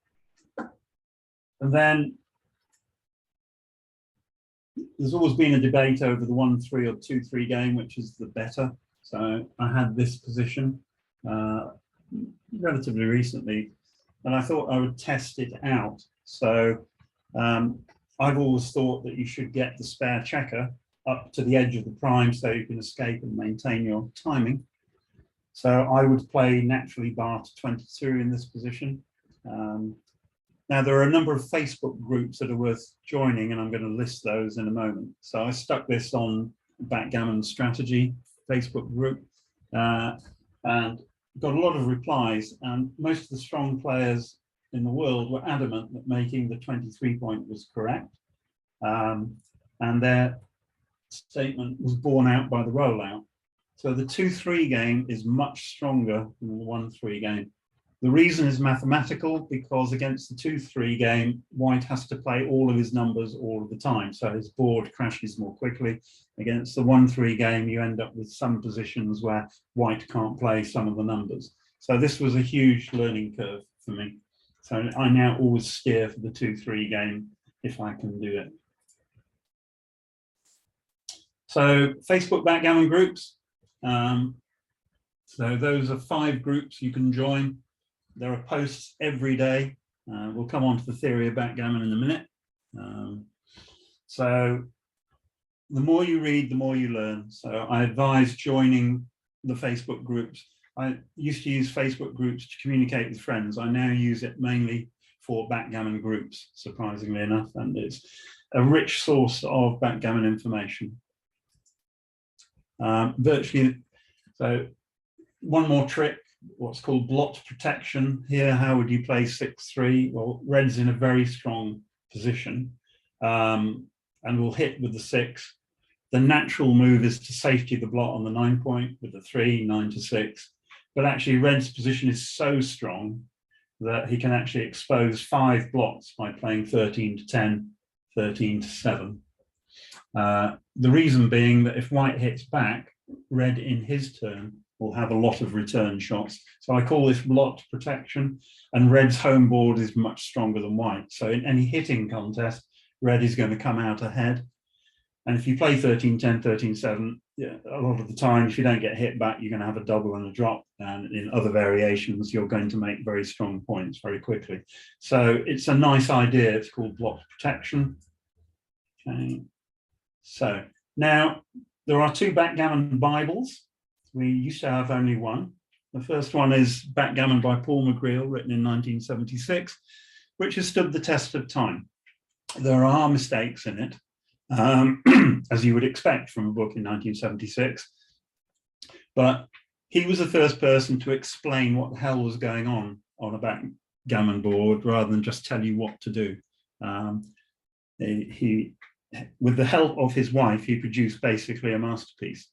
Speaker 1: And then there's always been a debate over the 1-3 or 2-3 game, which is the better. So I had this position relatively recently, and I thought I would test it out. So I've always thought that you should get the spare checker up to the edge of the prime so you can escape and maintain your timing. So I would play naturally bar to 22 in this position. Now, there are a number of Facebook groups that are worth joining, and I'm going to list those in a moment. So I stuck this on Backgammon Strategy Facebook group and got a lot of replies. And most of the strong players in the world were adamant that making the 23 point was correct. And their statement was borne out by the rollout. So the 2-3 game is much stronger than the 1-3 game. The reason is mathematical, because against the 2-3 game, white has to play all of his numbers all of the time. So his board crashes more quickly. Against the 1-3 game, you end up with some positions where white can't play some of the numbers. So this was a huge learning curve for me. So I now always steer for the 2-3 game if I can do it. So Facebook backgammon groups. So those are 5 groups you can join. There are posts every day. We'll come on to the theory of backgammon in a minute. So the more you read, the more you learn. So I advise joining the Facebook groups I used to use Facebook groups to communicate with friends. I now use it mainly for backgammon groups, surprisingly enough, and it's a rich source of backgammon information. Virtually, so one more trick, what's called blot protection. Here, how would you play 6-3? Well, red's in a very strong position and will hit with the 6. The natural move is to safety the blot on the 9 point with the 3, 9 to 6. But actually, red's position is so strong that he can actually expose 5 blots by playing 13 to 10, 13 to 7. The reason being that if white hits back, red in his turn will have a lot of return shots. So I call this blot protection, and red's home board is much stronger than white. So in any hitting contest, red is going to come out ahead. And if you play 13-10, 13-7, yeah, a lot of the time, if you don't get hit back, you're going to have a double and a drop. And in other variations, you're going to make very strong points very quickly. So it's a nice idea. It's called blot protection. Okay. So now there are 2 backgammon Bibles. We used to have only one. The first one is Backgammon by Paul McGreal, written in 1976, which has stood the test of time. There are mistakes in it, as you would expect from a book in 1976. But he was the first person to explain what the hell was going on a backgammon board rather than just tell you what to do. With the help of his wife, he produced basically a masterpiece.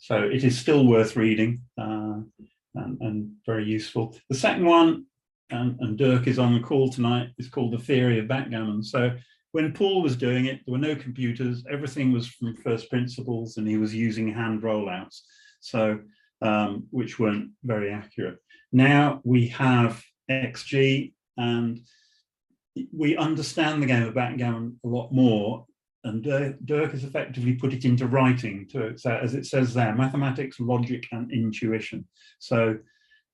Speaker 1: So it is still worth reading and very useful. The second one, and Dirk is on the call tonight, is called The Theory of Backgammon. So when Paul was doing it, there were no computers, everything was from first principles, and he was using hand rollouts, so which weren't very accurate. Now we have XG, and we understand the game of backgammon a lot more, and Dirk has effectively put it into writing, as it says there, mathematics, logic, and intuition. So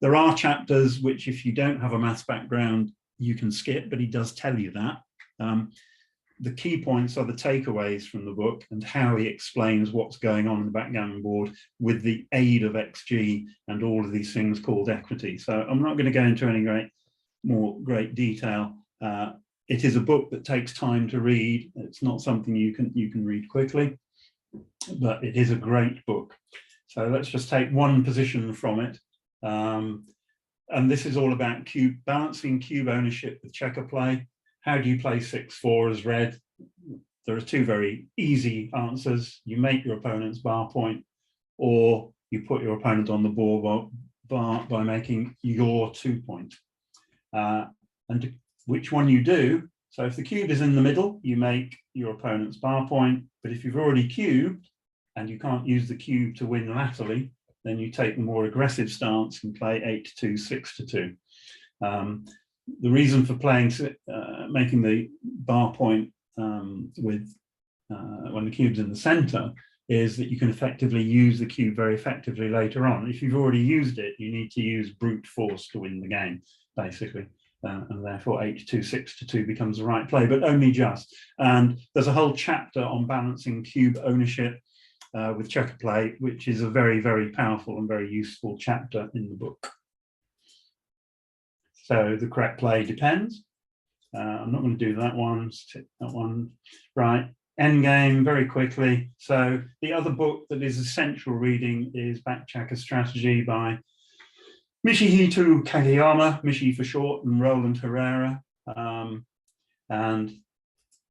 Speaker 1: there are chapters which, if you don't have a maths background, you can skip, but he does tell you that. The key points are the takeaways from the book and how he explains what's going on in the backgammon board with the aid of XG and all of these things called equity. So I'm not going to go into any great detail. It is a book that takes time to read. It's not something you can read quickly, but it is a great book. So let's just take one position from it. And this is all about balancing cube ownership with checker play. How do you play 6-4 as red? There are 2 very easy answers. You make your opponent's bar point, or you put your opponent on the board bar by making your 2 point. And which one you do, so if the cube is in the middle, you make your opponent's bar point, but if you've already cubed and you can't use the cube to win laterally, then you take the more aggressive stance and play 8-2, 6-2. The reason for playing, making the bar point when the cube's in the center is that you can effectively use the cube very effectively later on. If you've already used it, you need to use brute force to win the game, basically. And therefore 8-2, 6-2 becomes the right play, but only just. And there's a whole chapter on balancing cube ownership with checker play, which is a very, very powerful and very useful chapter in the book. So the correct play depends. I'm not going to do that one. Tick that one. Right. Endgame, very quickly. So the other book that is essential reading is Backchecker Strategy by Michihito Kageyama, Michi for short, and Roland Herrera. And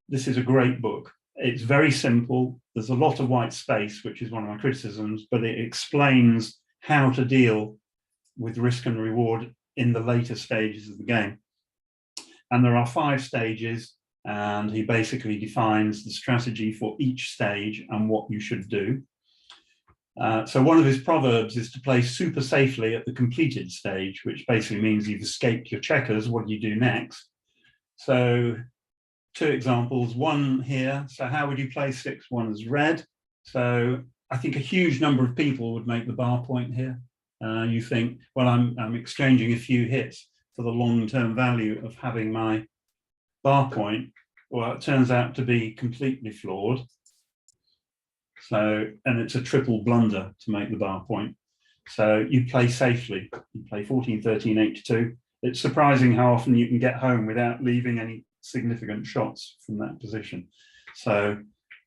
Speaker 1: this is a great book. It's very simple. There's a lot of white space, which is one of my criticisms, but it explains how to deal with risk and reward in the later stages of the game. And there are 5 stages, and he basically defines the strategy for each stage and what you should do. So one of his proverbs is to play super safely at the completed stage, which basically means you've escaped your checkers. What do you do next? So 2 examples, one here. So how would you play 6-1 as red? So I think a huge number of people would make the bar point here. You think, well, I'm exchanging a few hits for the long-term value of having my bar point. Well, it turns out to be completely flawed. So, and it's a triple blunder to make the bar point. So you play safely. You play 14, 13, 8 to 2. It's surprising how often you can get home without leaving any significant shots from that position. So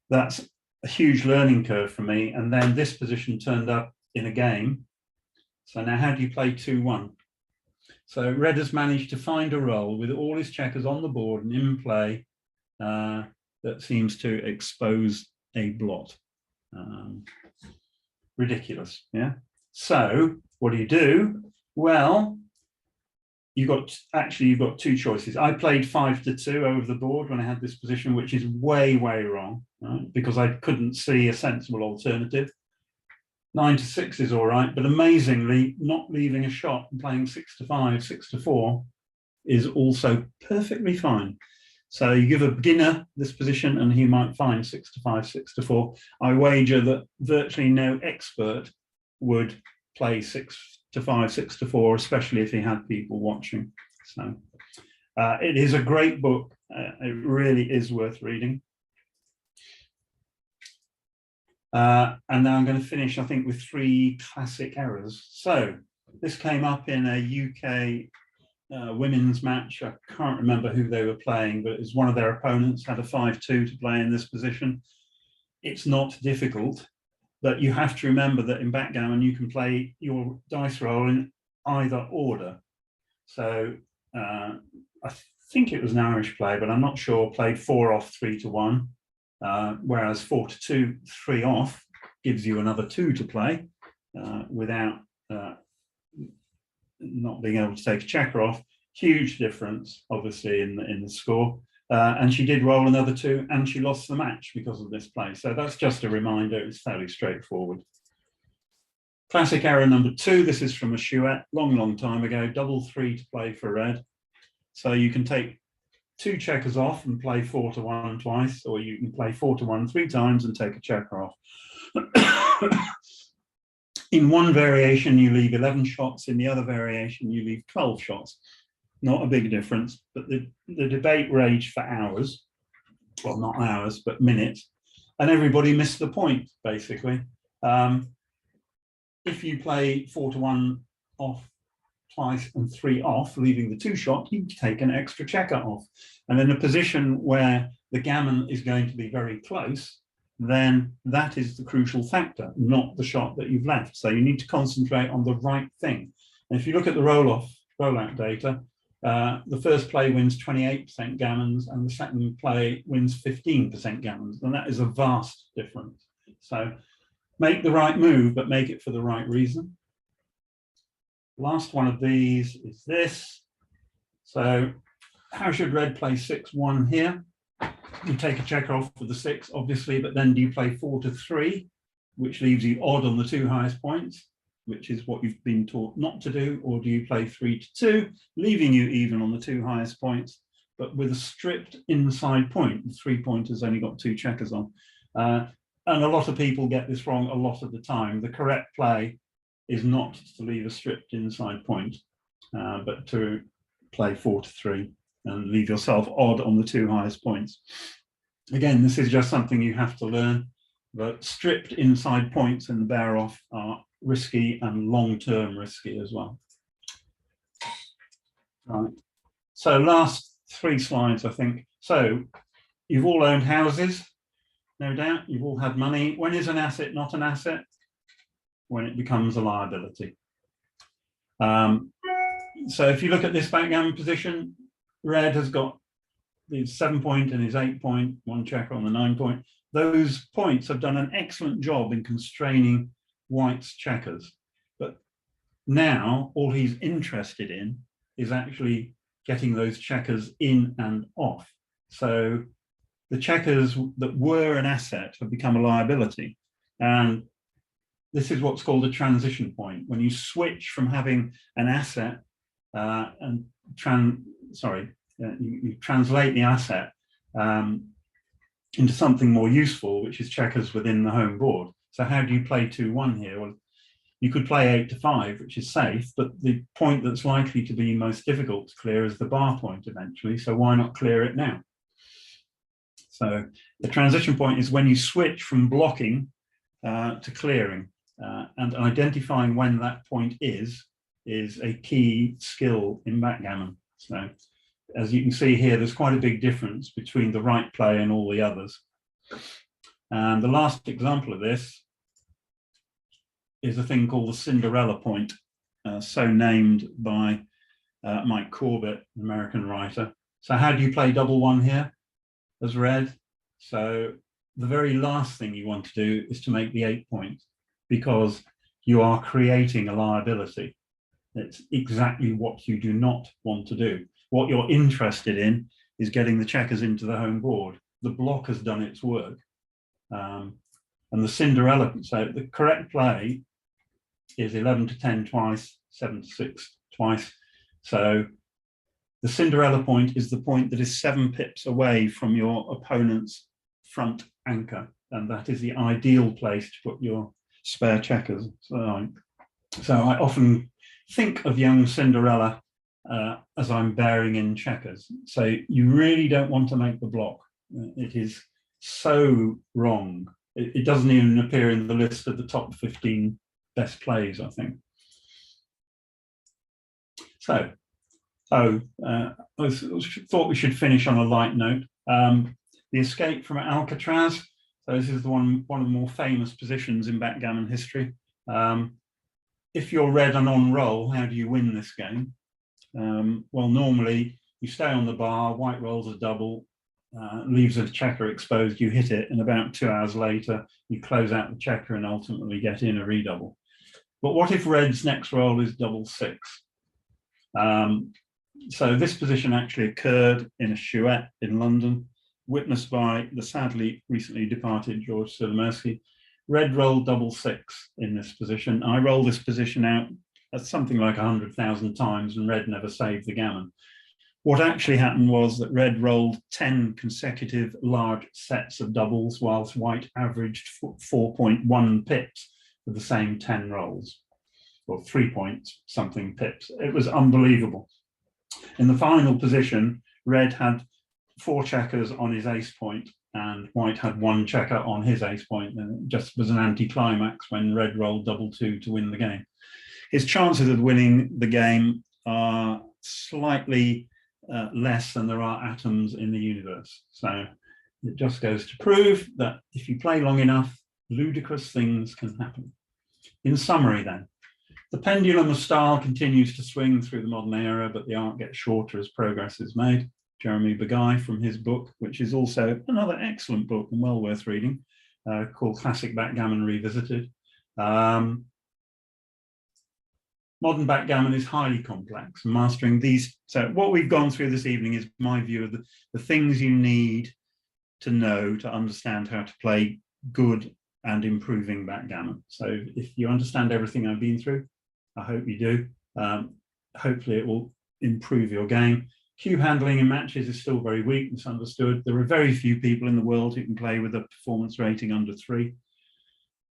Speaker 1: that's a huge learning curve for me. And then this position turned up in a game. So now how do you play 2-1? So red has managed to find a roll with all his checkers on the board and in play that seems to expose a blot. Ridiculous, yeah? So what do? Well, you've got two choices. I played 5-2 over the board when I had this position, which is way wrong, right? Because I couldn't see a sensible alternative. 9-6 is all right, but amazingly, not leaving a shot and playing 6-5, 6-4 is also perfectly fine. So you give a beginner this position and he might find 6-5, 6-4. I wager that virtually no expert would play 6-5, 6-4, especially if he had people watching. So it is a great book. It really is worth reading. And now I'm going to finish, I think, with 3 classic errors. So this came up in a UK women's match. I can't remember who they were playing, but it was one of their opponents had a 5-2 to play in this position. It's not difficult, but you have to remember that in backgammon, you can play your dice roll in either order. So I think it was an Irish play, but I'm not sure, played 4 off, 3 to 1. Whereas 4-2, 3 off gives you another 2 to play without not being able to take a checker off. Huge difference, obviously, in the score. And she did roll another 2, and she lost the match because of this play. So that's just a reminder. It's fairly straightforward. Classic error number 2. This is from a Chouette, long time ago. Double 3 to play for red. So you can take 2 checkers off and play 4-1 twice, or you can play 4-1 3 times and take a checker off. In one variation, you leave 11 shots. In the other variation, you leave 12 shots. Not a big difference, but the debate raged for hours. Well, not hours, but minutes. And everybody missed the point, basically. If you play 4-1 off twice and 3 off, leaving the 2 shot, you take an extra checker off. And in a position where the gammon is going to be very close, then that is the crucial factor, not the shot that you've left. So you need to concentrate on the right thing. And if you look at the rollout data, the first play wins 28% gammons and the second play wins 15% gammons. And that is a vast difference. So make the right move, but make it for the right reason. Last one of these is this. So how should red play 6-1 here? You take a checker off with the 6, obviously, but then do you play 4-3, which leaves you odd on the 2 highest points, which is what you've been taught not to do, or do you play 3-2, leaving you even on the 2 highest points, but with a stripped inside point? The 3-pointer's only got 2 checkers on. And a lot of people get this wrong a lot of the time. The correct play is not to leave a stripped inside point, but to play 4-3 and leave yourself odd on the 2 highest points. Again, this is just something you have to learn, but stripped inside points in the bear off are risky and long-term risky as well. Right. So last 3 slides, I think. So you've all owned houses, no doubt. You've all had money. When is an asset not an asset? When it becomes a liability. So if you look at this backgammon position, red has got his 7-point and his 8-point, 1 checker on the 9-point. Those points have done an excellent job in constraining white's checkers. But now all he's interested in is actually getting those checkers in and off. So the checkers that were an asset have become a liability. And this is what's called a transition point. When you switch from having an asset you translate the asset into something more useful, which is checkers within the home board. So how do you play 2-1 here? Well, you could play 8-5, which is safe, but the point that's likely to be most difficult to clear is the bar point eventually. So why not clear it now? So the transition point is when you switch from blocking to clearing. and identifying when that point is a key skill in backgammon. So as you can see here, there's quite a big difference between the right play and all the others. And the last example of this is a thing called the Cinderella point, so named by Mike Corbett, an American writer. So how do you play double one here as red? So the very last thing you want to do is to make the 8 point, because you are creating a liability. It's exactly what you do not want to do. What you're interested in is getting the checkers into the home board. The block has done its work. And the Cinderella, so the correct play is 11 to 10 twice, 7 to 6 twice. So the Cinderella point is the point that is 7 pips away from your opponent's front anchor, and that is the ideal place to put your spare checkers. So I often think of young Cinderella as I'm bearing in checkers. So you really don't want to make the block. It is so wrong. It doesn't even appear in the list of the top 15 best plays, I think. So, I thought we should finish on a light note. The escape from Alcatraz. So this is one of the more famous positions in backgammon history. If you're red and on roll, how do you win this game? Well, normally you stay on the bar, white rolls a double, leaves a checker exposed, you hit it, and about 2 hours later, you close out the checker and ultimately get in a redouble. But what if red's next roll is double 6? So this position actually occurred in a chouette in London, witnessed by the sadly recently departed George Silimersky. Red rolled double 6 in this position. I rolled this position out at something like 100,000 times, and red never saved the gammon. What actually happened was that red rolled 10 consecutive large sets of doubles, whilst white averaged 4.1 pips for the same 10 rolls, or 3 point something pips. It was unbelievable. In the final position, red had 4 checkers on his ace point, and white had 1 checker on his ace point, and it just was an anticlimax when red rolled double 2 to win the game. His chances of winning the game are slightly less than there are atoms in the universe. So it just goes to prove that if you play long enough, ludicrous things can happen. In summary then, the pendulum of style continues to swing through the modern era, but the art gets shorter as progress is made. Jeremy Begay, from his book, which is also another excellent book and well worth reading, called Classic Backgammon Revisited. Modern backgammon is highly complex. Mastering these, so what we've gone through this evening is my view of the things you need to know to understand how to play good and improving backgammon. So if you understand everything I've been through, I hope you do. Hopefully it will improve your game. Cube handling in matches is still very weak, misunderstood. There are very few people in the world who can play with a performance rating under 3.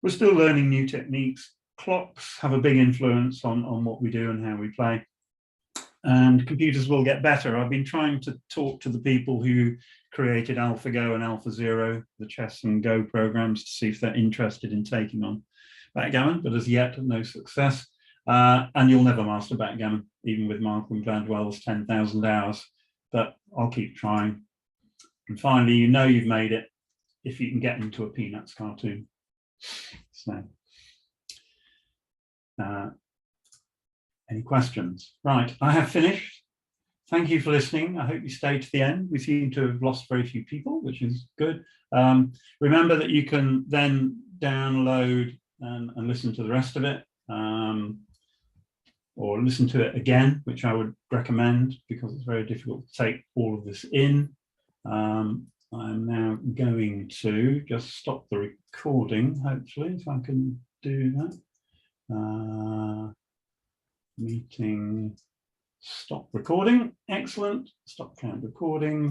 Speaker 1: We're still learning new techniques. Clocks have a big influence on what we do and how we play. And computers will get better. I've been trying to talk to the people who created AlphaGo and AlphaZero, the chess and Go programs, to see if they're interested in taking on backgammon, but as yet, no success. And you'll never master backgammon, even with Malcolm Gladwell's 10,000 hours, but I'll keep trying. And finally, you know you've made it if you can get into a Peanuts cartoon. So, any questions? Right, I have finished. Thank you for listening. I hope you stayed to the end. We seem to have lost very few people, which is good. Remember that you can then download and listen to the rest of it, or listen to it again, which I would recommend because it's very difficult to take all of this in. I'm now going to just stop the recording, hopefully, if I can do that. Meeting, stop recording. Excellent. Stop count recording.